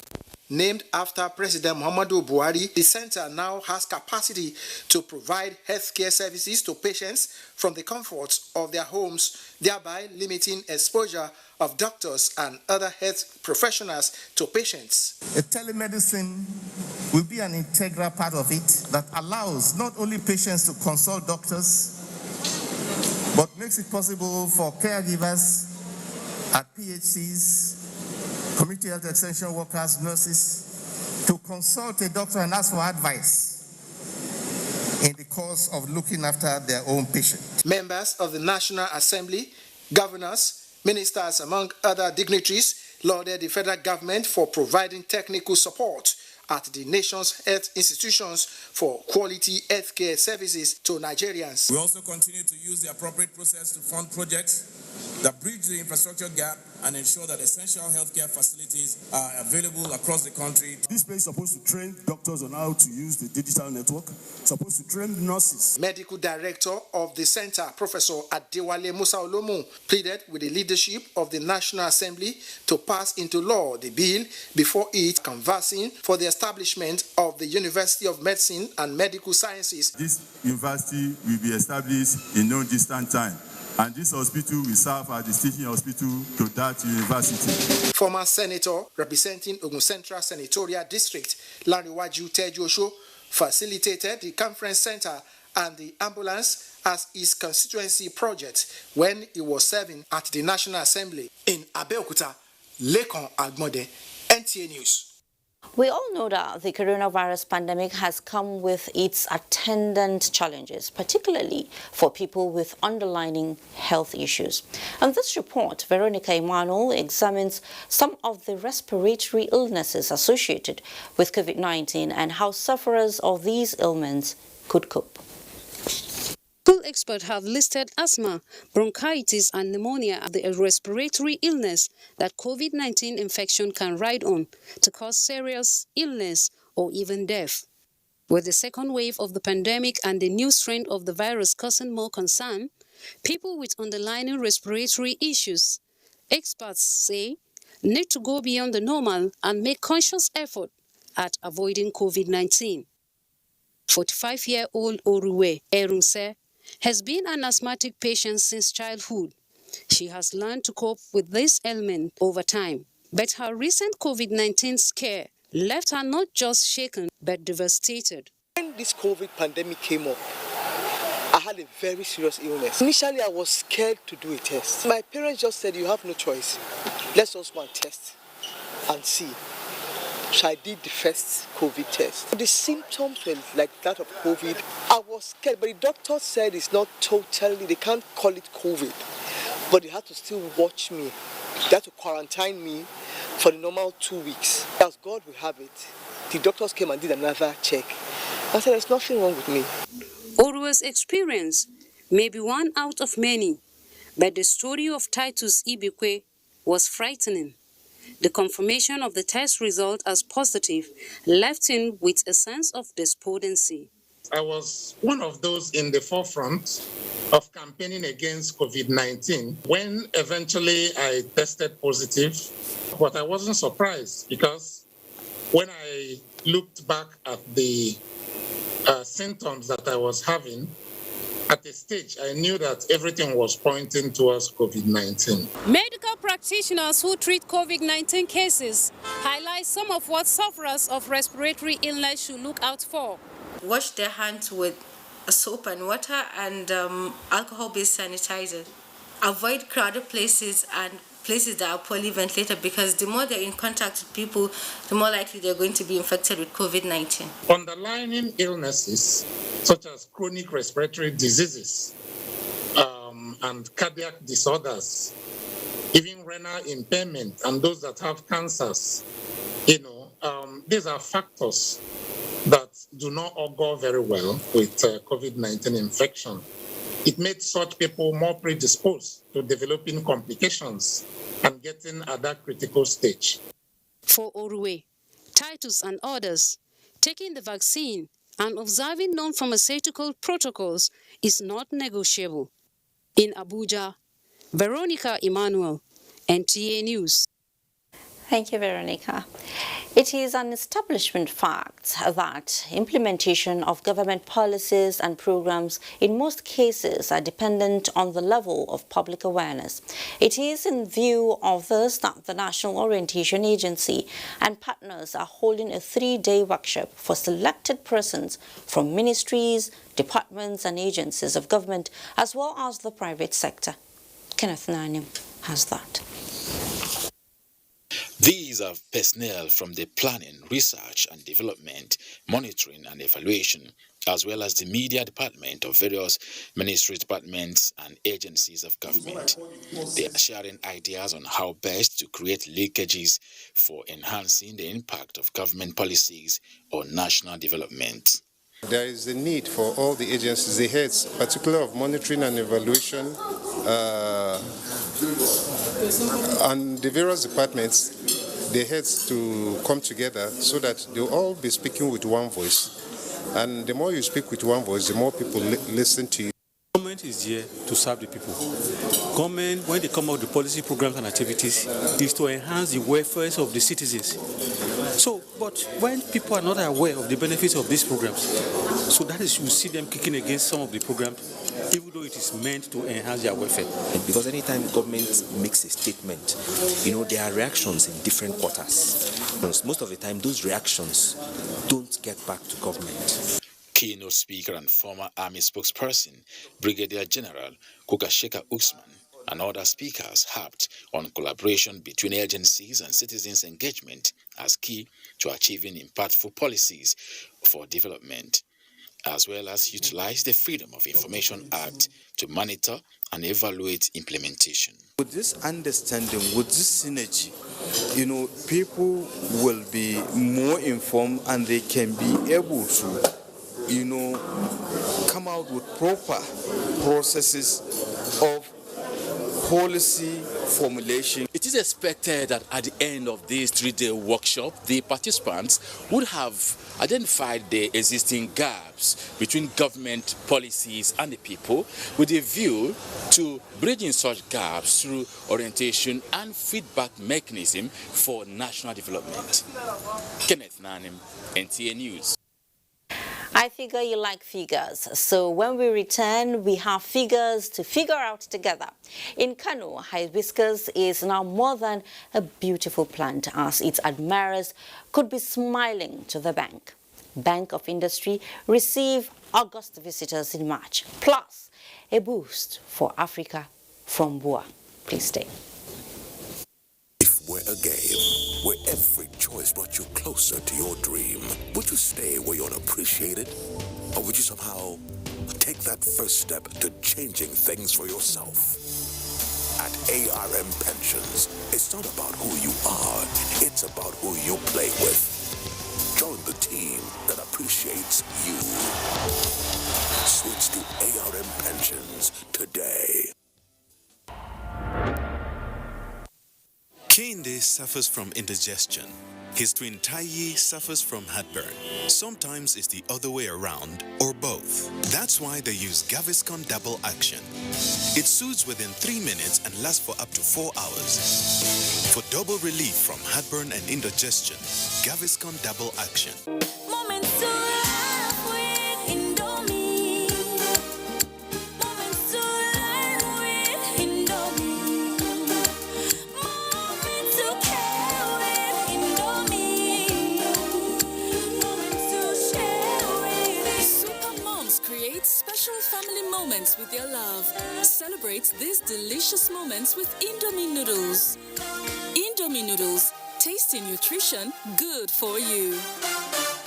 named after President Muhammadu Buhari. The center now has capacity to provide healthcare services to patients from the comforts of their homes, thereby limiting exposure of doctors and other health professionals to patients. A telemedicine will be an integral part of it that allows not only patients to consult doctors, but makes it possible for caregivers at PHCs, community health extension workers, nurses, to consult a doctor and ask for advice in the course of looking after their own patient. Members of the National Assembly, governors, ministers, among other dignitaries, lauded the federal government for providing technical support at the nation's health institutions for quality healthcare services to Nigerians. We also continue to use the appropriate process to fund projects that bridge the infrastructure gap and ensure that essential healthcare facilities are available across the country. This place is supposed to train doctors on how to use the digital network, supposed to train nurses. Medical Director of the Center, Professor Adewale Musa Olomu, pleaded with the leadership of the National Assembly to pass into law the bill before it canvassing for the establishment of the University of Medicine and Medical Sciences. This university will be established in no distant time, and this hospital will serve as the teaching hospital to that university. Former Senator representing Ogun Central Senatorial District, Lariwaju Tejosho, facilitated the conference center and the ambulance as his constituency project when he was serving at the National Assembly. In Abeokuta, Lekon Agbode, NTA News. We all know that the coronavirus pandemic has come with its attendant challenges, particularly for people with underlying health issues. And this report, Veronica Emmanuel, examines some of the respiratory illnesses associated with COVID-19 and how sufferers of these ailments could cope. Full experts have listed asthma, bronchitis, and pneumonia as the respiratory illness that COVID-19 infection can ride on to cause serious illness or even death. With the second wave of the pandemic and the new strain of the virus causing more concern, people with underlying respiratory issues, experts say, need to go beyond the normal and make conscious effort at avoiding COVID-19. 45-year-old Oruwe Erunse has been an asthmatic patient since childhood. She has learned to cope with this ailment over time, but her recent COVID-19 scare left her not just shaken but devastated. When this COVID pandemic came up, I had a very serious illness. Initially, I was scared to do a test. My parents just said, you have no choice. Let's just go and test and see. So I did the first COVID test. The symptoms were like that of COVID. I was scared, but the doctor said it's not totally, they can't call it COVID. But they had to still watch me. They had to quarantine me for the normal 2 weeks. As God will have it, the doctors came and did another check. I said, there's nothing wrong with me. Oruwe's experience may be one out of many, but the story of Titus Ibekwe was frightening. The confirmation of the test result as positive left him with a sense of despondency. I was one of those in the forefront of campaigning against COVID-19 when eventually I tested positive, but I wasn't surprised because when I looked back at the symptoms that I was having, at a stage, I knew that everything was pointing towards COVID-19. Medical practitioners who treat COVID-19 cases highlight some of what sufferers of respiratory illness should look out for. Wash their hands with soap and water and alcohol-based sanitizer. Avoid crowded places and places that are poorly ventilated because the more they're in contact with people, the more likely they're going to be infected with COVID-19. Underlying illnesses such as chronic respiratory diseases and cardiac disorders, even renal impairment and those that have cancers, these are factors that do not augur very well with COVID-19 infection. It made such people more predisposed to developing complications and getting at that critical stage. For Oruwe, Titus and others, taking the vaccine and observing non-pharmaceutical protocols is not negotiable. In Abuja, Veronica Emmanuel, NTA News. Thank you, Veronica. It is an establishment fact that implementation of government policies and programs in most cases are dependent on the level of public awareness. It is in view of this that the National Orientation Agency and partners are holding a 3-day workshop for selected persons from ministries, departments and agencies of government as well as the private sector. Kenneth Nanyum has that. These are personnel from the planning, research and development, monitoring and evaluation, as well as the media department of various ministry departments and agencies of government. They are sharing ideas on how best to create linkages for enhancing the impact of government policies on national development. There is a need for all the agencies, the heads, particularly of monitoring and evaluation, and the various departments, the heads to come together so that they'll all be speaking with one voice. And the more you speak with one voice, the more people listen to you. Government is here to serve the people. Government, when they come out with policy programs and activities, is to enhance the welfare of the citizens. So, but when people are not aware of the benefits of these programs, so that is you see them kicking against some of the programs, even though it is meant to enhance their welfare. Because anytime government makes a statement, there are reactions in different quarters. Most of the time, those reactions don't get back to government. Keynote speaker and former Army spokesperson, Brigadier General Kukasheka Usman, and other speakers harped on collaboration between agencies and citizens' engagement as key to achieving impactful policies for development, as well as utilize the Freedom of Information Act to monitor and evaluate implementation. With this understanding, with this synergy, people will be more informed and they can be able to come out with proper processes of policy formulation. It is expected that at the end of this 3-day workshop, the participants would have identified the existing gaps between government policies and the people, with a view to bridging such gaps through orientation and feedback mechanism for national development. Kenneth Nanim, NTA News. I figure you like figures, so when we return, we have figures to figure out together. In Kano, hibiscus is now more than a beautiful plant, as its admirers could be smiling to the bank. Bank of Industry receive August visitors in March, plus a boost for Africa from BUA. Please stay. We're a game where every choice brought you closer to your dream. Would you stay where you're unappreciated? Or would you somehow take that first step to changing things for yourself? At ARM Pensions, it's not about who you are, it's about who you play with. Join the team that appreciates you. Switch to ARM Pensions today. Kinde suffers from indigestion. His twin Taiyi suffers from heartburn. Sometimes it's the other way around, or both. That's why they use Gaviscon Double Action. It soothes within 3 minutes and lasts for up to 4 hours. For double relief from heartburn and indigestion, Gaviscon Double Action. Moments to laugh with Indomie. Moments to learn with Indomie. Moments to care with Indomie. Moments to share with. Super moms create special family moments with their love. Celebrate these delicious moments with Indomie noodles. Indomie noodles, tasty nutrition, good for you.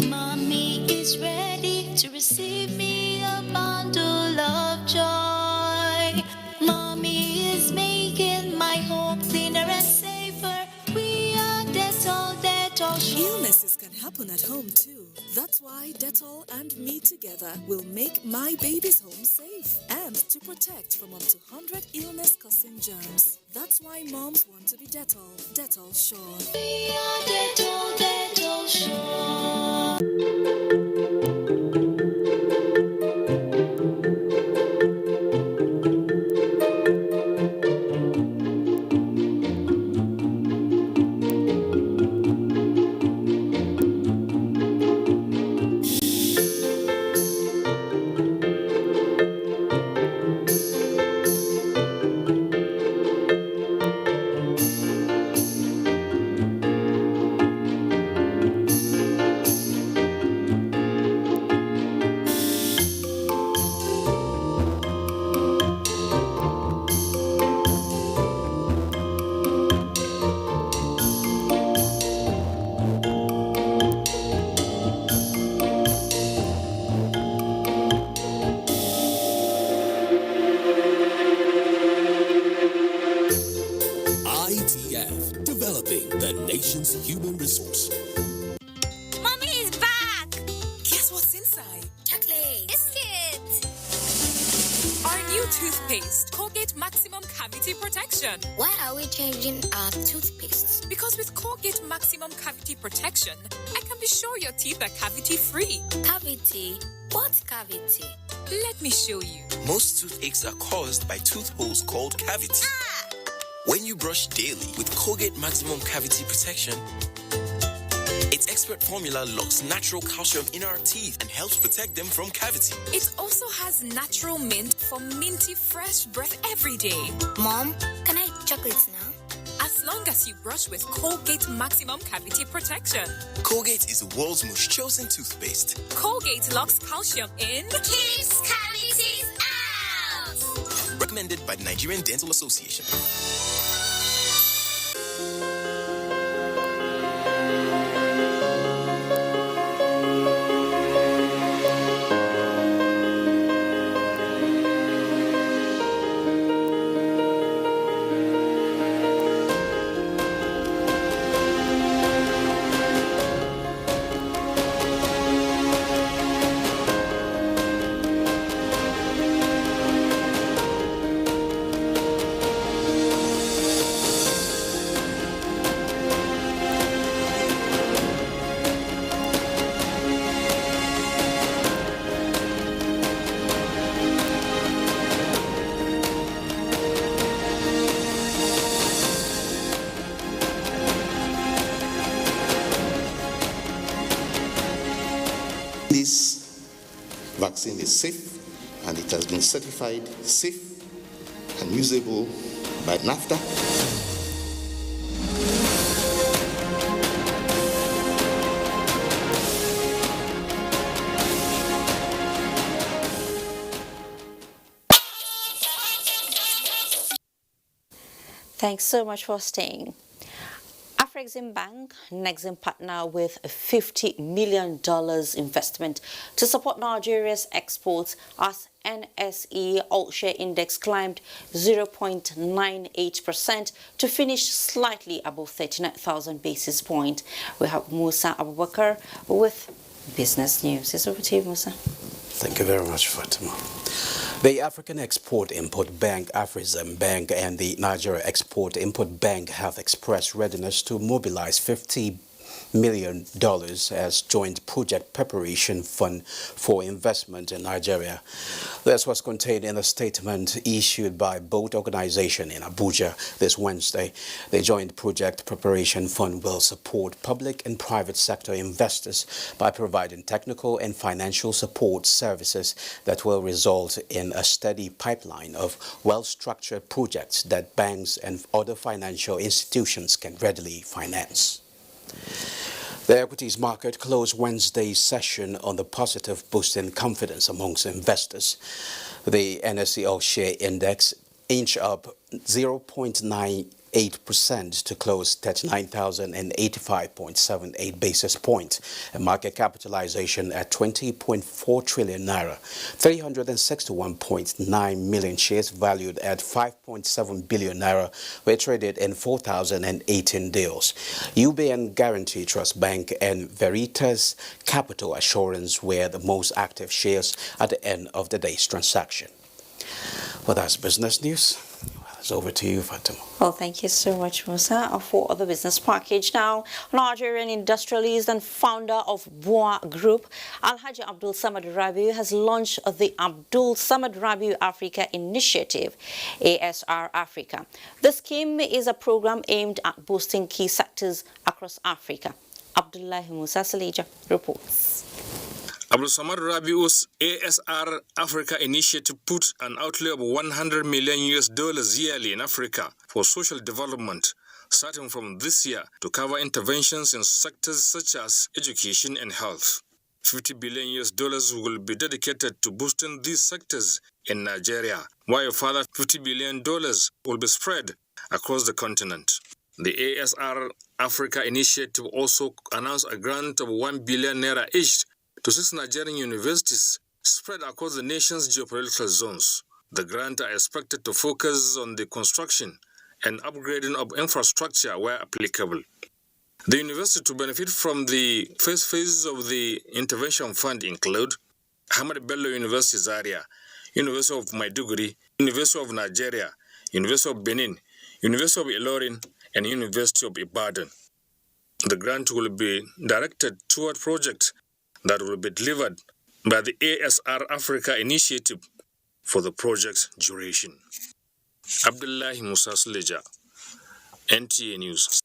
Mommy is ready to receive me a bundle of joy. Mommy is making my home cleaner and safer. We are Dettol, Dettol sure. Illnesses can happen at home too. That's why Dettol and me together will make my baby's home safe and to protect from up to 100 illness-causing germs. That's why moms want to be Dettol, Dettol sure. We are Dettol, Dettol sure. ITF, developing the nation's human resource. Mommy is back. Guess what's inside? Chocolate. Biscuit. Our new toothpaste, Colgate Maximum Cavity Protection. Why are we changing our toothpaste? Because with Colgate Maximum Cavity Protection, I can be sure your teeth are cavity-free. Cavity? What cavity? Let me show you. Most toothaches are caused by tooth holes called cavities. When you brush daily with Colgate Maximum Cavity Protection, its expert formula locks natural calcium in our teeth and helps protect them from cavity. It also has natural mint for minty fresh breath every day. Mom, can I eat chocolates now? As long as you brush with Colgate Maximum Cavity Protection. Colgate is the world's most chosen toothpaste. Colgate locks calcium in. Keeps cavities out. Recommended by the Nigerian Dental Association. This vaccine is safe and it has been certified safe and usable by NAFTA. Thanks so much for staying. Afrexim Bank, Nexim partner with a $50 million investment to support Nigeria's exports as NSE All-Share Index climbed 0.98% to finish slightly above 39,000 basis points. We have Musa Abubakar with business news. It's over to you, Musa. Thank you very much, Fatima. The African Export-Import Bank, Afrexim Bank, and the Nigeria Export-Import Bank have expressed readiness to mobilize $50 million as joint project preparation fund for investment in Nigeria. This was contained in a statement issued by both organizations in Abuja this Wednesday. The joint project preparation fund will support public and private sector investors by providing technical and financial support services that will result in a steady pipeline of well-structured projects that banks and other financial institutions can readily finance. The equities market closed Wednesday's session on the positive, boosting confidence amongst investors. The NSE All-Share Index inched up 0.98% to close 39,085.78 basis points, a market capitalization at 20.4 trillion naira. 361.9 million shares valued at 5.7 billion naira were traded in 4,018 deals. UBN Guarantee Trust Bank and Veritas Capital Assurance were the most active shares at the end of the day's transaction. Well, that's business news. It's over to you, Fatima. Well, thank you so much, Musa, for the business package. Now, Nigerian industrialist and founder of Boa Group, Alhaji Abdul Samad Rabiu, has launched the Abdul Samad Rabiu Africa Initiative, ASR Africa. The scheme is a program aimed at boosting key sectors across Africa. Abdullahi Musa Salija reports. Abdul Samad Rabiu's ASR Africa initiative put an outlay of $100 million yearly in Africa for social development, starting from this year to cover interventions in sectors such as education and health. $50 billion will be dedicated to boosting these sectors in Nigeria, while a further $50 billion will be spread across the continent. The ASR Africa initiative also announced a grant of 1 billion naira each to 6 Nigerian universities spread across the nation's geopolitical zones. The grants are expected to focus on the construction and upgrading of infrastructure where applicable. The university to benefit from the first phase of the intervention fund include Ahmad Bello University Zaria, University of Maiduguri, University of Nigeria, University of Benin, University of Ilorin, and University of Ibadan. The grant will be directed toward projects that will be delivered by the ASR Africa initiative for the project's duration. Abdullahi Musa Sleja, NTA News.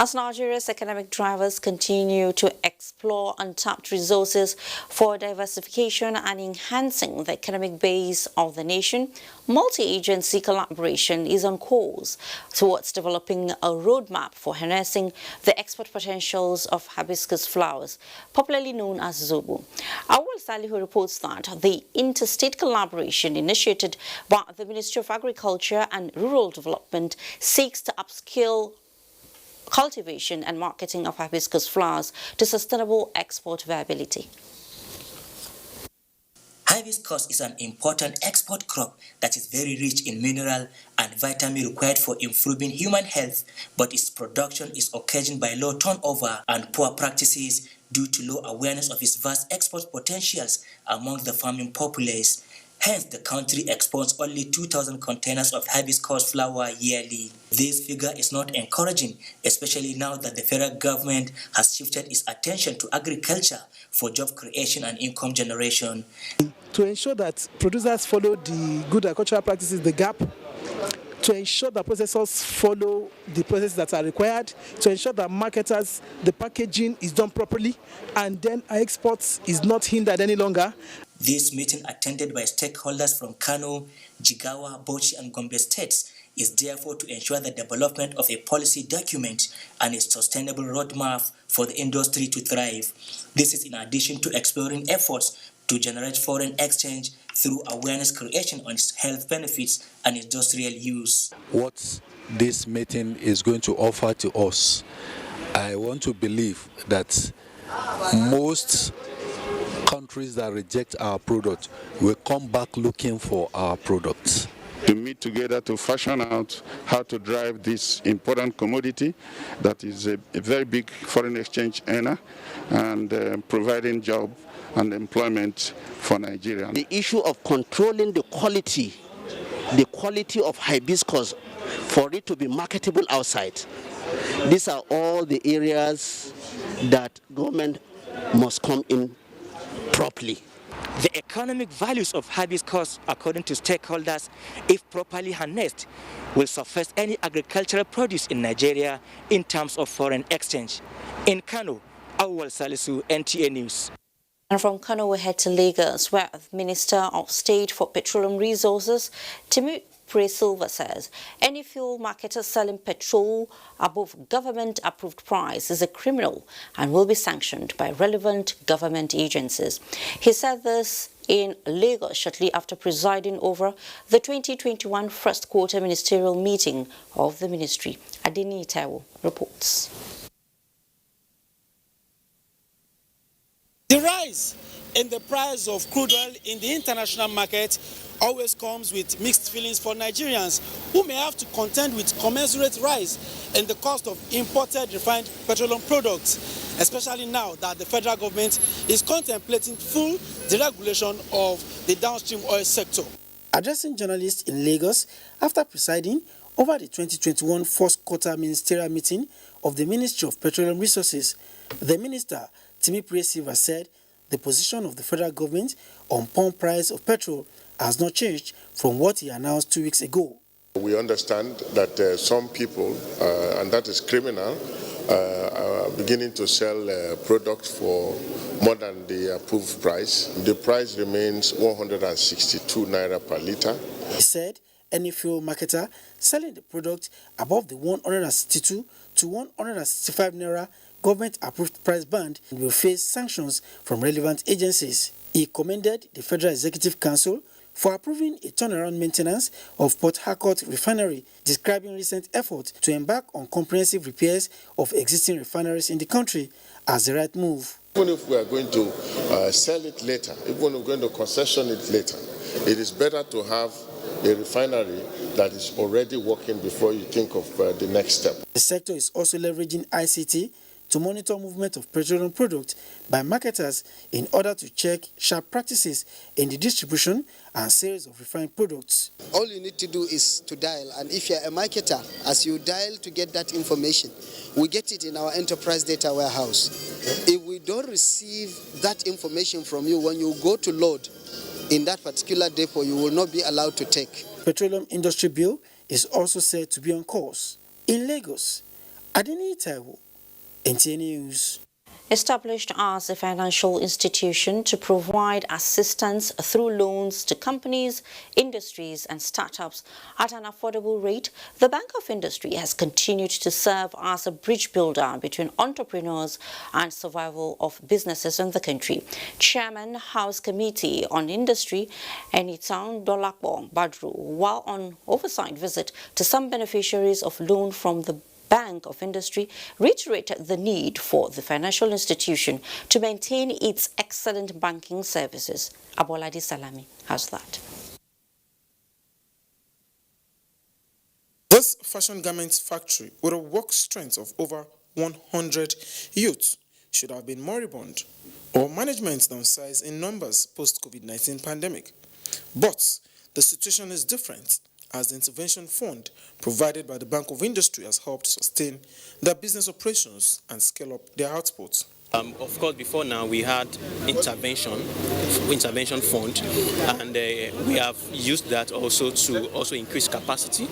As Nigeria's economic drivers continue to explore untapped resources for diversification and enhancing the economic base of the nation, multi-agency collaboration is on course towards developing a roadmap for harnessing the export potentials of hibiscus flowers, popularly known as zobo. Awal Salihu reports that the interstate collaboration initiated by the Ministry of Agriculture and Rural Development seeks to upskill cultivation and marketing of hibiscus flowers to sustainable export viability. Hibiscus is an important export crop that is very rich in mineral and vitamin required for improving human health, but its production is occasioned by low turnover and poor practices due to low awareness of its vast export potentials among the farming populace. Hence, the country exports only 2,000 containers of hibiscus flower yearly. This figure is not encouraging, especially now that the federal government has shifted its attention to agriculture for job creation and income generation. To ensure that producers follow the good agricultural practices, the GAP, to ensure that processors follow the processes that are required, to ensure that marketers, the packaging is done properly, and then our exports is not hindered any longer. This meeting, attended by stakeholders from Kano, Jigawa, Bauchi, and Gombe states, is therefore to ensure the development of a policy document and a sustainable roadmap for the industry to thrive. This is in addition to exploring efforts to generate foreign exchange through awareness creation on its health benefits and industrial use. What this meeting is going to offer to us, I want to believe that most countries that reject our product will come back looking for our products. To meet together to fashion out how to drive this important commodity that is a very big foreign exchange earner and providing job and employment for Nigeria. The issue of controlling the quality of hibiscus for it to be marketable outside. These are all the areas that government must come in properly. The economic values of hibiscus, according to stakeholders, if properly harnessed, will surface any agricultural produce in Nigeria in terms of foreign exchange. In Kano, Awal Salisu, NTA News. And from Kano, we head to Lagos, where the Minister of State for Petroleum Resources, Silva, says any fuel marketer selling petrol above government-approved price is a criminal and will be sanctioned by relevant government agencies. He said this in Lagos shortly after presiding over the 2021 first quarter ministerial meeting of the ministry. Adeni Taiwo reports. The rise in the price of crude oil in the international market always comes with mixed feelings for Nigerians who may have to contend with commensurate rise in the cost of imported refined petroleum products, especially now that the federal government is contemplating full deregulation of the downstream oil sector. Addressing journalists in Lagos after presiding over the 2021 first quarter ministerial meeting of the Ministry of Petroleum Resources, the minister, Silva, said the position of the federal government on pump price of petrol has not changed from what he announced 2 weeks ago. We understand that some people, and that is criminal, are beginning to sell products for more than the approved price. The price remains 162 naira per litre. He said any fuel marketer selling the product above the 162 to 165 naira government-approved price band will face sanctions from relevant agencies. He commended the Federal Executive Council for approving a turnaround maintenance of Port Harcourt refinery, describing recent efforts to embark on comprehensive repairs of existing refineries in the country as the right move. Even if we are going to sell it later, even if we're going to concession it later, it is better to have a refinery that is already working before you think of the next step. The sector is also leveraging ICT to monitor movement of petroleum products by marketers in order to check sharp practices in the distribution and sales of refined products. All you need to do is to dial, and if you're a marketer, as you dial to get that information, we get it in our enterprise data warehouse. If we don't receive that information from you when you go to load in that particular depot, you will not be allowed to take. Petroleum Industry Bill is also said to be on course. In Lagos, Adeni Taiwo, NTA News. Established as a financial institution to provide assistance through loans to companies, industries and startups at an affordable rate, the Bank of Industry has continued to serve as a bridge builder between entrepreneurs and survival of businesses in the country. Chairman House Committee on Industry, Enitan Dolakbo Badru, while on oversight visit to some beneficiaries of loan from the Bank of Industry, reiterated the need for the financial institution to maintain its excellent banking services. Aboladi Salami has that. This fashion garments factory, with a work strength of over 100 youths, should have been moribund or management downsized in numbers post-COVID-19 pandemic. But the situation is different, as the intervention fund provided by the Bank of Industry has helped sustain their business operations and scale up their output. Of course, before now we had intervention fund, and we have used that also to increase capacity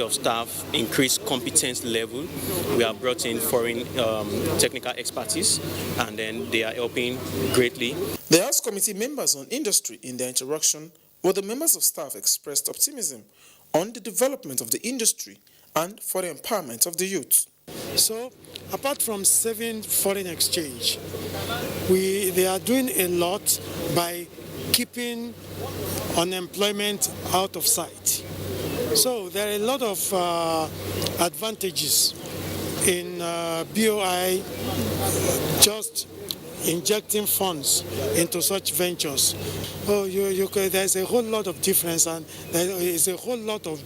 of staff, increase competence level. We have brought in foreign technical expertise, and then they are helping greatly. The House Committee members on industry in their interaction with the members of staff expressed optimism on the development of the industry and for the empowerment of the youth. So, apart from saving foreign exchange, they are doing a lot by keeping unemployment out of sight. So there are a lot of advantages in BOI just injecting funds into such ventures. There's a whole lot of difference, and there is a whole lot of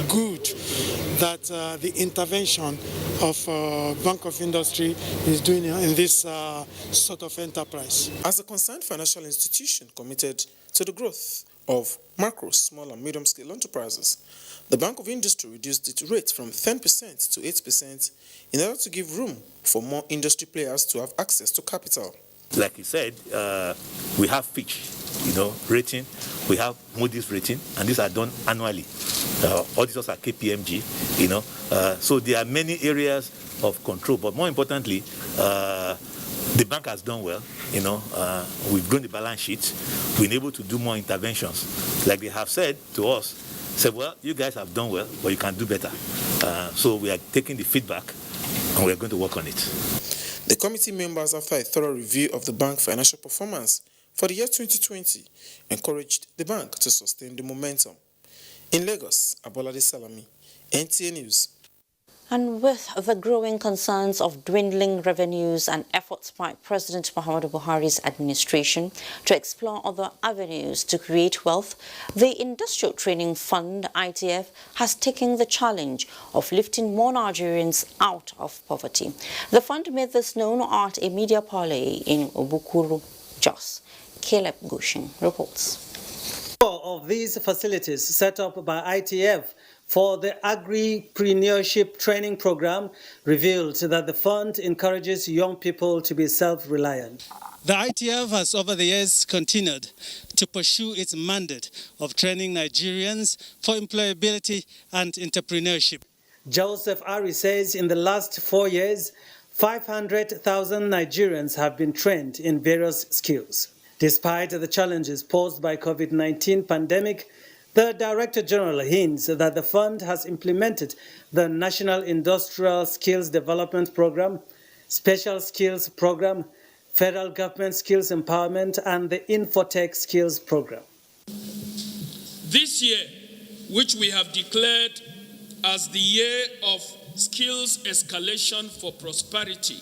good that the intervention of Bank of Industry is doing in this sort of enterprise. As a concerned financial institution committed to the growth of macro, small and medium-scale enterprises, the Bank of Industry reduced its rate from 10% to 8% in order to give room for more industry players to have access to capital. Like you said, we have Fitch, rating, we have Moody's rating, and these are done annually. Auditors are KPMG, so there are many areas of control, but more importantly, the bank has done well. We've grown the balance sheet. We've been able to do more interventions. Like they have said to us, well, you guys have done well, but you can do better. So we are taking the feedback and we are going to work on it. The committee members, after a thorough review of the bank's financial performance for the year 2020, encouraged the bank to sustain the momentum. In Lagos, Abolade Salami, NTA News. And with the growing concerns of dwindling revenues and efforts by President Muhammadu Buhari's administration to explore other avenues to create wealth, the Industrial Training Fund, ITF, has taken the challenge of lifting more Nigerians out of poverty. The fund made this known at a media parley in Obukuru, Jos. Caleb Gushin reports. Four of these facilities set up by ITF for the Agripreneurship Training Program revealed that the fund encourages young people to be self-reliant. The ITF has over the years continued to pursue its mandate of training Nigerians for employability and entrepreneurship. Joseph Ari says in the last 4 years, 500,000 Nigerians have been trained in various skills. Despite the challenges posed by COVID-19 pandemic, the Director General hints that the fund has implemented the National Industrial Skills Development Program, Special Skills Program, Federal Government Skills Empowerment, and the Infotech Skills Program. This year, which we have declared as the year of skills escalation for prosperity,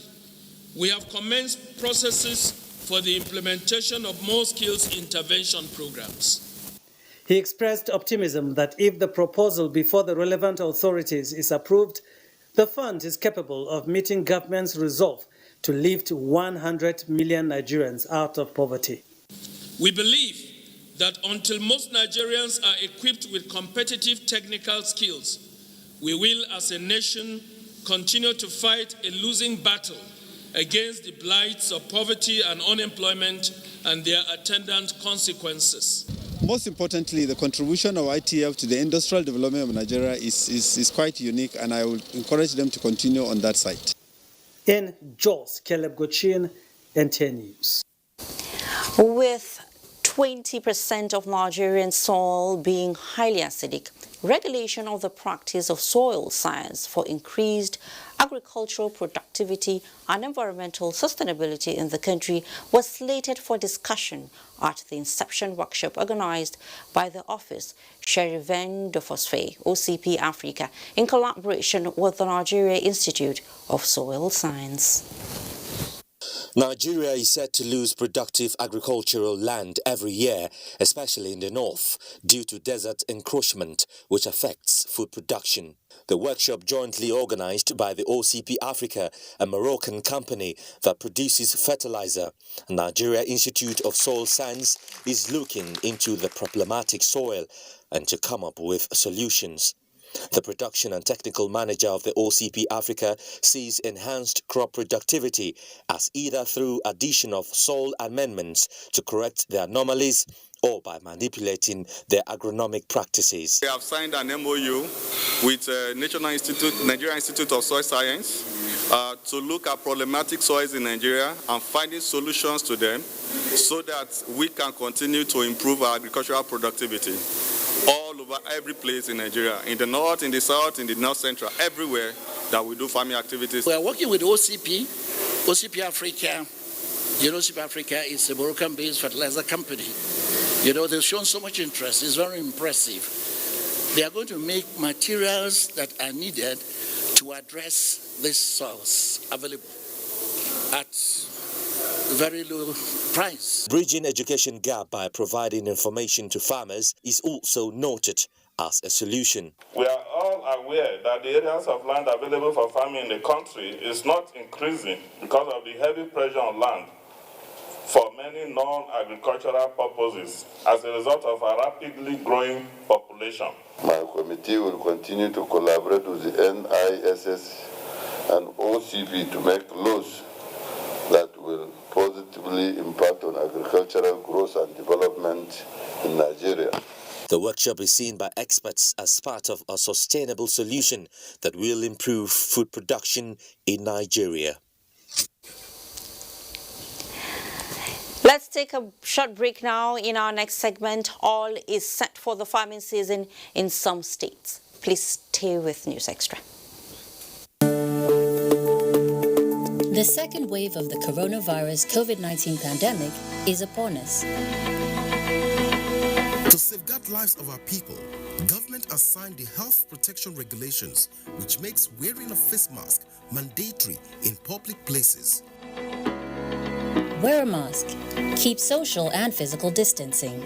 we have commenced processes for the implementation of more skills intervention programs. He expressed optimism that if the proposal before the relevant authorities is approved, the fund is capable of meeting government's resolve to lift 100 million Nigerians out of poverty. We believe that until most Nigerians are equipped with competitive technical skills, we will, as a nation, continue to fight a losing battle against the blights of poverty and unemployment and their attendant consequences. Most importantly, the contribution of ITF to the industrial development of Nigeria is quite unique, and I will encourage them to continue on that side. In Jos, Caleb Gochin, NTA News. With 20% of Nigerian soil being highly acidic, regulation of the practice of soil science for increased agricultural productivity and environmental sustainability in the country was slated for discussion at the Inception Workshop organized by the Office Cheriven de Phosphate, OCP Africa, in collaboration with the Nigeria Institute of Soil Science. Nigeria is set to lose productive agricultural land every year, especially in the north, due to desert encroachment, which affects food production. The workshop, jointly organized by the OCP Africa, a Moroccan company that produces fertilizer, and Nigeria Institute of Soil Science, is looking into the problematic soil and to come up with solutions. The production and technical manager of the OCP Africa sees enhanced crop productivity as either through addition of soil amendments to correct the anomalies or by manipulating their agronomic practices. We have signed an MOU with Nigerian Institute of Soil Science to look at problematic soils in Nigeria and finding solutions to them so that we can continue to improve our agricultural productivity all over every place in Nigeria, in the north, in the south, in the north central, everywhere that we do farming activities. We are working with OCP Africa. You know, OCP Africa is a Moroccan-based fertilizer company. You know, they've shown so much interest. It's very impressive. They are going to make materials that are needed to address these soils available at very low price. Bridging education gap by providing information to farmers is also noted as a solution. We are all aware that the areas of land available for farming in the country is not increasing because of the heavy pressure on land for many non-agricultural purposes as a result of a rapidly growing population. My committee will continue to collaborate with the NISS and OCP to make laws that will positively impact on agricultural growth and development in Nigeria. The workshop is seen by experts as part of a sustainable solution that will improve food production in Nigeria. Let's take a short break now. In our next segment, all is set for the farming season in some states. Please stay with News Extra. The second wave of the coronavirus COVID-19 pandemic is upon us. To safeguard lives of our people, government has signed the health protection regulations, which makes wearing a face mask mandatory in public places. Wear a mask. Keep social and physical distancing.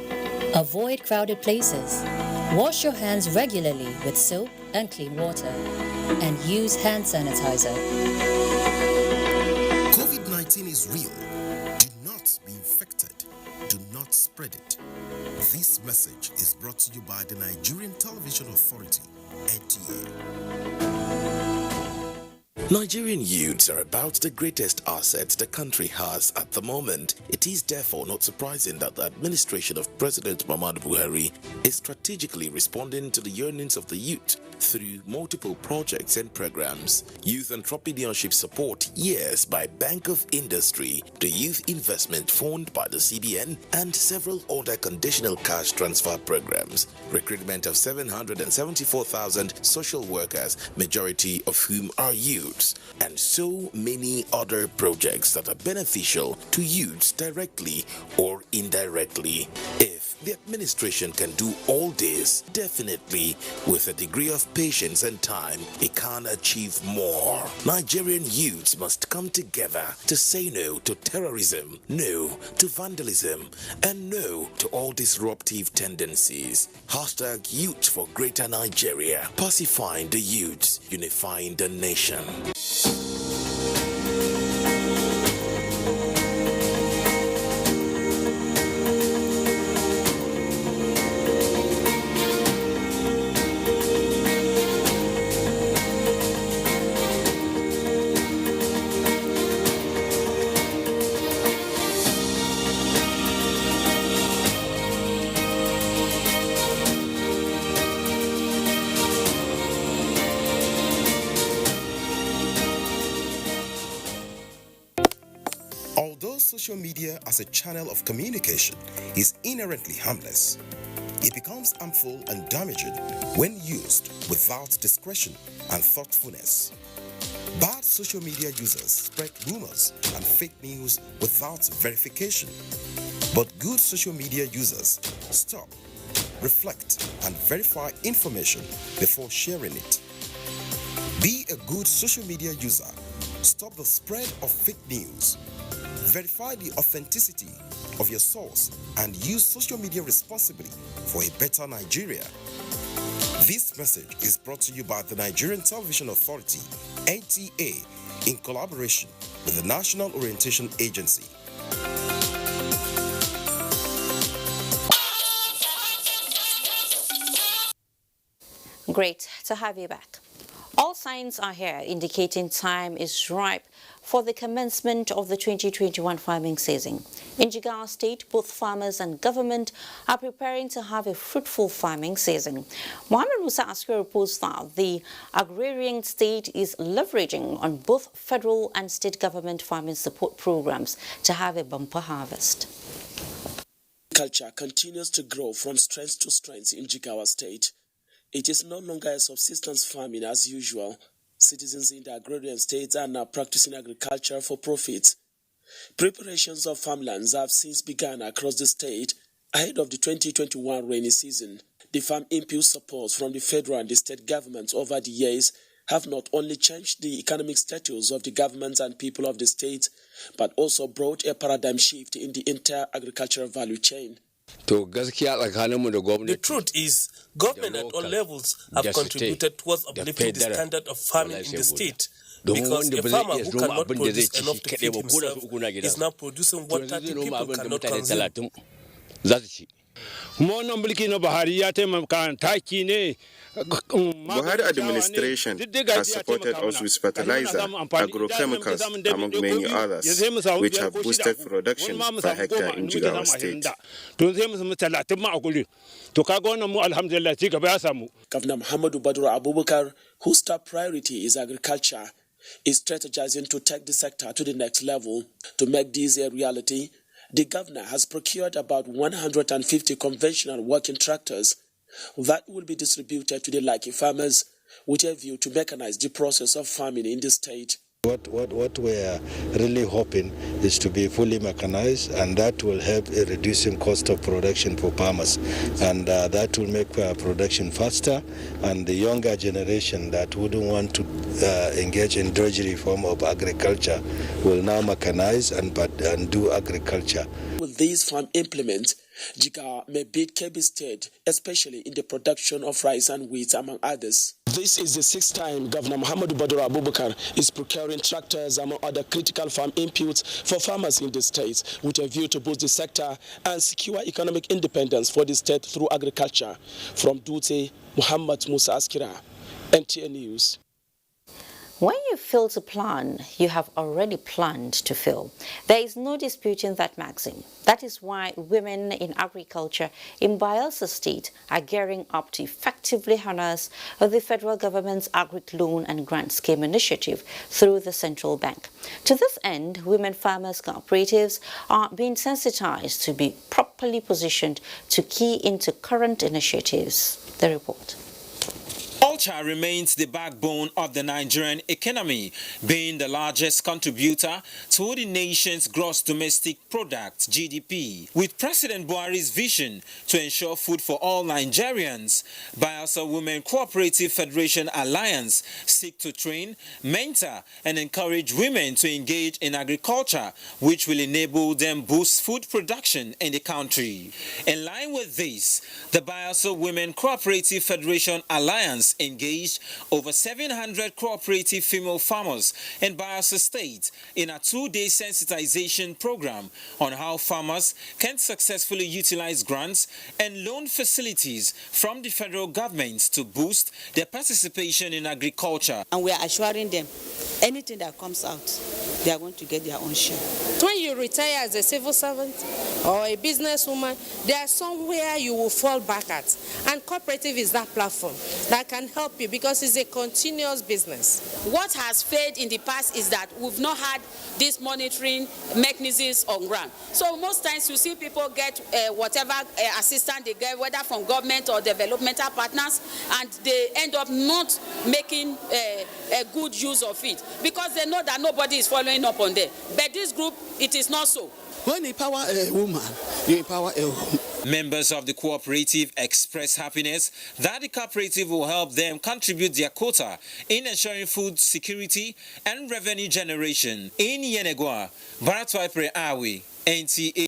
Avoid crowded places. Wash your hands regularly with soap and clean water. And use hand sanitizer. COVID-19 is real. Do not be infected. Do not spread it. This message is brought to you by the Nigerian Television Authority, NTA. Nigerian youths are about the greatest asset the country has at the moment. It is therefore not surprising that the administration of President Muhammadu Buhari is strategically responding to the yearnings of the youth through multiple projects and programs. Youth entrepreneurship support years by Bank of Industry, the Youth Investment Fund by the CBN, and several other conditional cash transfer programs. Recruitment of 774,000 social workers, majority of whom are youths, and so many other projects that are beneficial to youths directly or indirectly. If the administration can do all this, definitely with a degree of patience and time, it can achieve more. Nigerian youths must come together to say no to terrorism, no to vandalism, and no to all disruptive tendencies. Hashtag Youth for Greater Nigeria. Pacifying the youths, unifying the nation. Social media as a channel of communication is inherently harmless. It becomes harmful and damaging when used without discretion and thoughtfulness. Bad social media users spread rumors and fake news without verification. But good social media users stop, reflect, and verify information before sharing it. Be a good social media user. Stop the spread of fake news. Verify the authenticity of your source and use social media responsibly for a better Nigeria. This message is brought to you by the Nigerian Television Authority, NTA, in collaboration with the National Orientation Agency. Great to have you back. All signs are here indicating time is ripe for the commencement of the 2021 farming season. In Jigawa State, both farmers and government are preparing to have a fruitful farming season. Mohammed Musa Askari reports that the agrarian state is leveraging on both federal and state government farming support programs to have a bumper harvest. Culture continues to grow from strength to strength in Jigawa State. It is no longer a subsistence farming as usual. Citizens in the agrarian states are now practicing agriculture for profit. Preparations of farmlands have since begun across the state ahead of the 2021 rainy season. The farm input support from the federal and the state governments over the years have not only changed the economic status of the governments and people of the state, but also brought a paradigm shift in the entire agricultural value chain. The truth is, government at all levels have contributed towards uplifting the standard of farming in the state. Because a farmer who cannot produce enough to feed himself is now producing what 30 people cannot consume. Buhari administration has supported us with fertilizer, agrochemicals, among many others, which have boosted production per hectare in Jigawa State. Governor Muhammadu Abubakar, whose top priority is agriculture, is strategizing to take the sector to the next level. To make this a reality, the governor has procured about 150 conventional working tractors that will be distributed to the likely farmers with a view to mechanize the process of farming in the state. What we are really hoping is to be fully mechanized, and that will help in reducing cost of production for farmers, and that will make production faster, and the younger generation that wouldn't want to engage in drudgery form of agriculture will now mechanize and do agriculture. With these farm implements, Jigawa may beat Kebbi State, especially in the production of rice and wheat, among others. This is the sixth time Governor Muhammadu Abubakar is procuring tractors, among other critical farm inputs for farmers in the state, with a view to boost the sector and secure economic independence for the state through agriculture. From Dute, Muhammad Musa Askira, NTA News. When you fail to plan, you have already planned to fail. There is no disputing that maxim. That is why women in agriculture in Bayelsa State are gearing up to effectively harness the federal government's Agric Loan and Grant Scheme initiative through the central bank. To this end, women farmers cooperatives are being sensitized to be properly positioned to key into current initiatives. The report. Culture remains the backbone of the Nigerian economy, being the largest contributor to the nation's gross domestic product, GDP. With President Buhari's vision to ensure food for all Nigerians, Bayelsa Women Cooperative Federation Alliance seek to train, mentor, and encourage women to engage in agriculture, which will enable them boost food production in the country. In line with this, the Bayelsa Women Cooperative Federation Alliance engaged over 700 cooperative female farmers in Bayelsa State in a two-day sensitization program on how farmers can successfully utilize grants and loan facilities from the federal government to boost their participation in agriculture. And we are assuring them anything that comes out, they are going to get their own share. When you retire as a civil servant or a businesswoman, there is somewhere you will fall back at. And cooperative is that platform that can help you because it's a continuous business. What has failed in the past is that we've not had this monitoring mechanisms on ground. So most times you see people get whatever assistance they get, whether from government or developmental partners, and they end up not making a good use of it because they know that nobody is following up on them. But this group, it is not so. When you empower a woman, you empower a woman. Members of the cooperative express happiness that the cooperative will help them contribute their quota in ensuring food security and revenue generation. In Yenegua, Baratwai Pre Awi, NTA.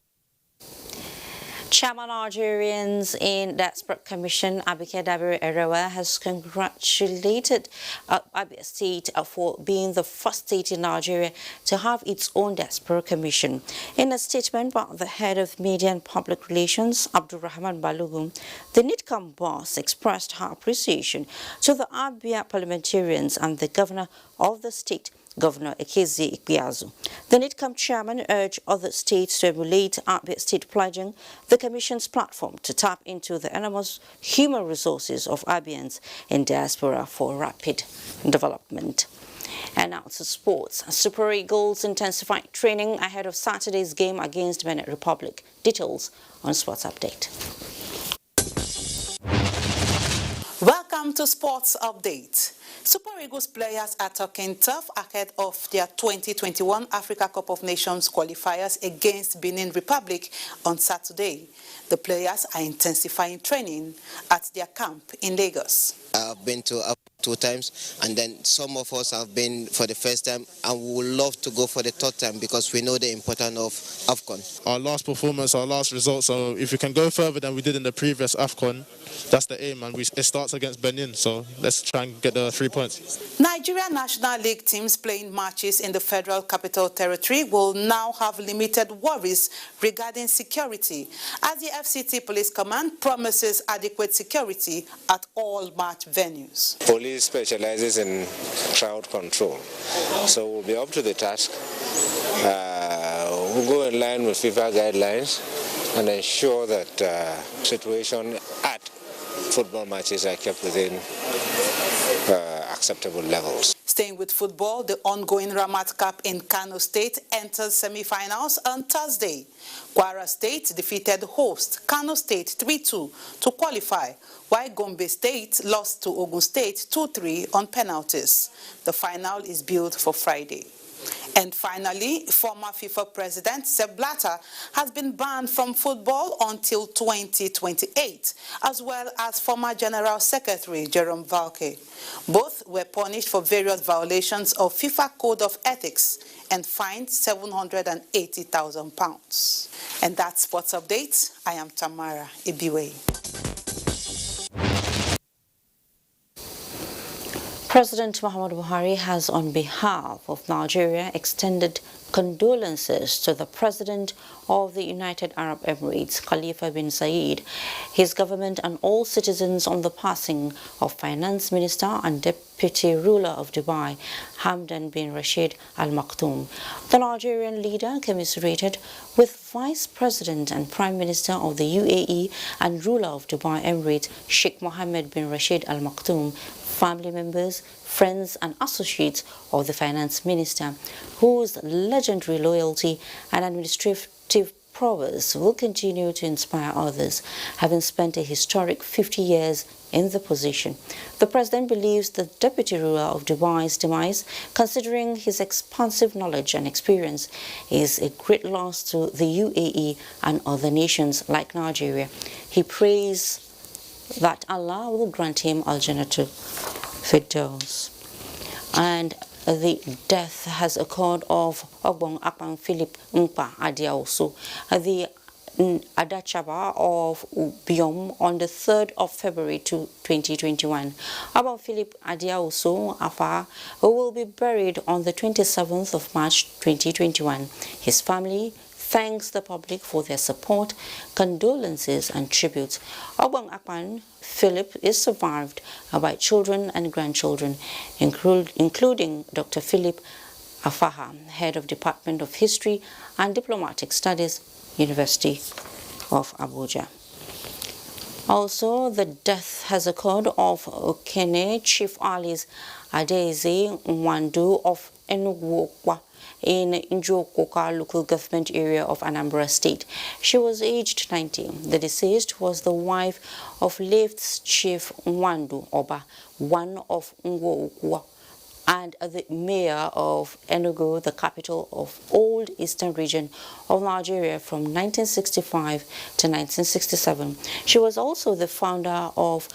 Chairman Nigerians in Diaspora Commission, Abike Dabiri Erewa, has congratulated Abia State for being the first state in Nigeria to have its own Diaspora Commission. In a statement by the head of Media and Public Relations, Abdulrahman Balogun, the NITCAM boss expressed her appreciation to the Abia parliamentarians and the governor of the state, Governor Ekezi Ikpeazu. The NITCAM chairman urged other states to emulate Abia State pledging the Commission's platform to tap into the enormous human resources of Abians in diaspora for rapid development. And now to sports. Super Eagles intensified training ahead of Saturday's game against Benin Republic. Details on Sports Update. Welcome to Sports Update. Super Eagles players are talking tough ahead of their 2021 Africa Cup of Nations qualifiers against Benin Republic on Saturday. The players are intensifying training at their camp in Lagos. I've been to 2 times, and then some of us have been for the first time, and we would love to go for the 3rd time because we know the importance of AFCON. Our last performance, our last result, so if we can go further than we did in the previous AFCON, that's the aim, and it starts against Benin, so let's try and get the 3 points. Nigerian National League teams playing matches in the Federal Capital Territory will now have limited worries regarding security, as the FCT Police Command promises adequate security at all match venues. Police specializes in crowd control, so we'll be up to the task. We'll go in line with FIFA guidelines and ensure that situation at football matches are kept within acceptable levels. Staying with football, the ongoing Ramat Cup in Kano State enters semi-finals on Thursday. Kwara State defeated host Kano State 3-2 to qualify, while Gombe State lost to Ogun State 2-3 on penalties. The final is billed for Friday. And finally, former FIFA President Sepp Blatter has been banned from football until 2028, as well as former General Secretary Jerome Valcke. Both were punished for various violations of FIFA Code of Ethics and fined £780,000. And that's Sports Update. I am Tamara Ibiwe. President Muhammadu Buhari has, on behalf of Nigeria, extended condolences to the President of the United Arab Emirates, Khalifa bin Zayed, his government and all citizens on the passing of Finance Minister and Deputy Ruler of Dubai, Hamdan bin Rashid Al Maktoum. The Nigerian leader commiserated with Vice President and Prime Minister of the UAE and Ruler of Dubai Emirates, Sheikh Mohammed bin Rashid Al Maktoum, family members, friends and associates of the finance minister, whose legendary loyalty and administrative prowess will continue to inspire others, having spent a historic 50 years in the position. The president believes the deputy ruler of Dubai's demise, considering his expansive knowledge and experience, is a great loss to the UAE and other nations like Nigeria. He prays that Allah will grant him Al-Jannatu Firdaus. And the death has occurred of Ogbong Akpan Philip Mpa Adiaoso, the Adachaba of Biom, on the 3rd of February 2021. Ogbong Philip Adiaoso Afa will be buried on the 27th of March 2021. His family thanks the public for their support, condolences and tributes. Ogbong Akpan Philip is survived by children and grandchildren, including Dr. Philip Afaha, head of Department of History and Diplomatic Studies, University of Abuja. Also, the death has occurred of Okene Chief Alice Adeze Nwandu of Enugu in Njokoka local government area of Anambra State. She was aged 90. The deceased was the wife of late Chief Nwandu Oba, one of Nwookwa, and the mayor of Enugu, the capital of old eastern region of Nigeria from 1965 to 1967. She was also the founder of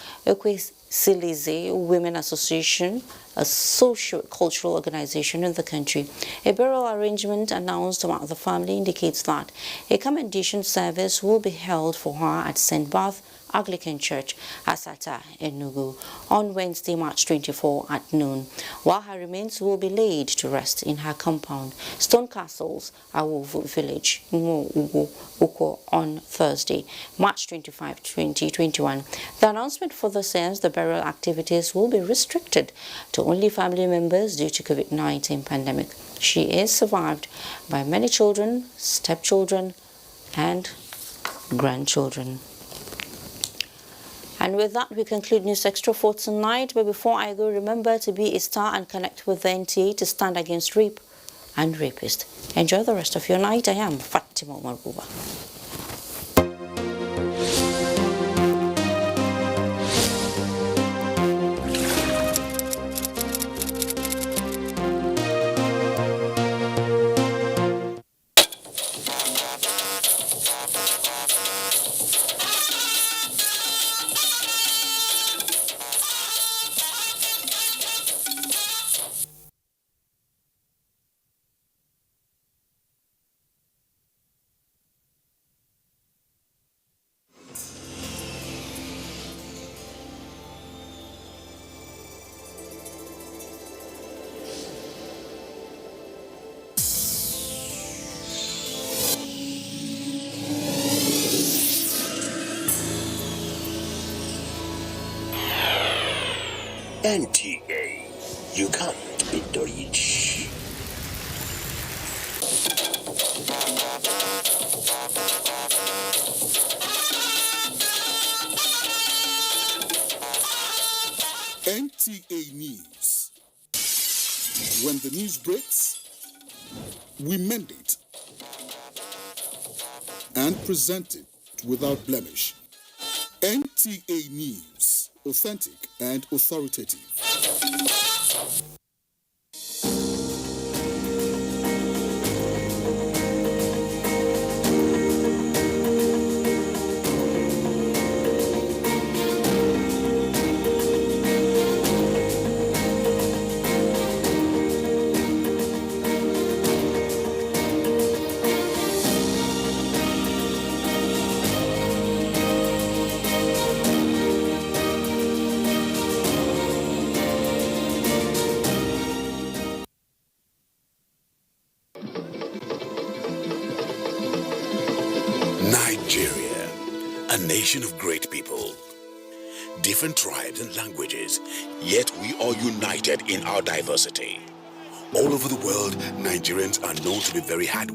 Silize Women Association, a socio-cultural organization in the country. A burial arrangement announced about the family indicates that a commendation service will be held for her at St. Barth Anglican Church, Asata, Enugu, on Wednesday, March 24 at noon, while her remains will be laid to rest in her compound, Stone Castles, Awovu Village, Uko, on Thursday, March 25, 2021. The announcement further says the burial activities will be restricted to only family members due to COVID-19 pandemic. She is survived by many children, stepchildren, and grandchildren. And with that, we conclude News Extra for tonight. But before I go, remember to be a star and connect with the NTA to stand against rape and rapists. Enjoy the rest of your night. I am Fatima Maruba. NTA, you can't beat the rich. NTA News. When the news breaks, we mend it and present it without blemish. NTA News, authentic and authoritative. Nigeria, a nation of great people, different tribes and languages, yet we are united in our diversity. All over the world, Nigerians are known to be very hardworking.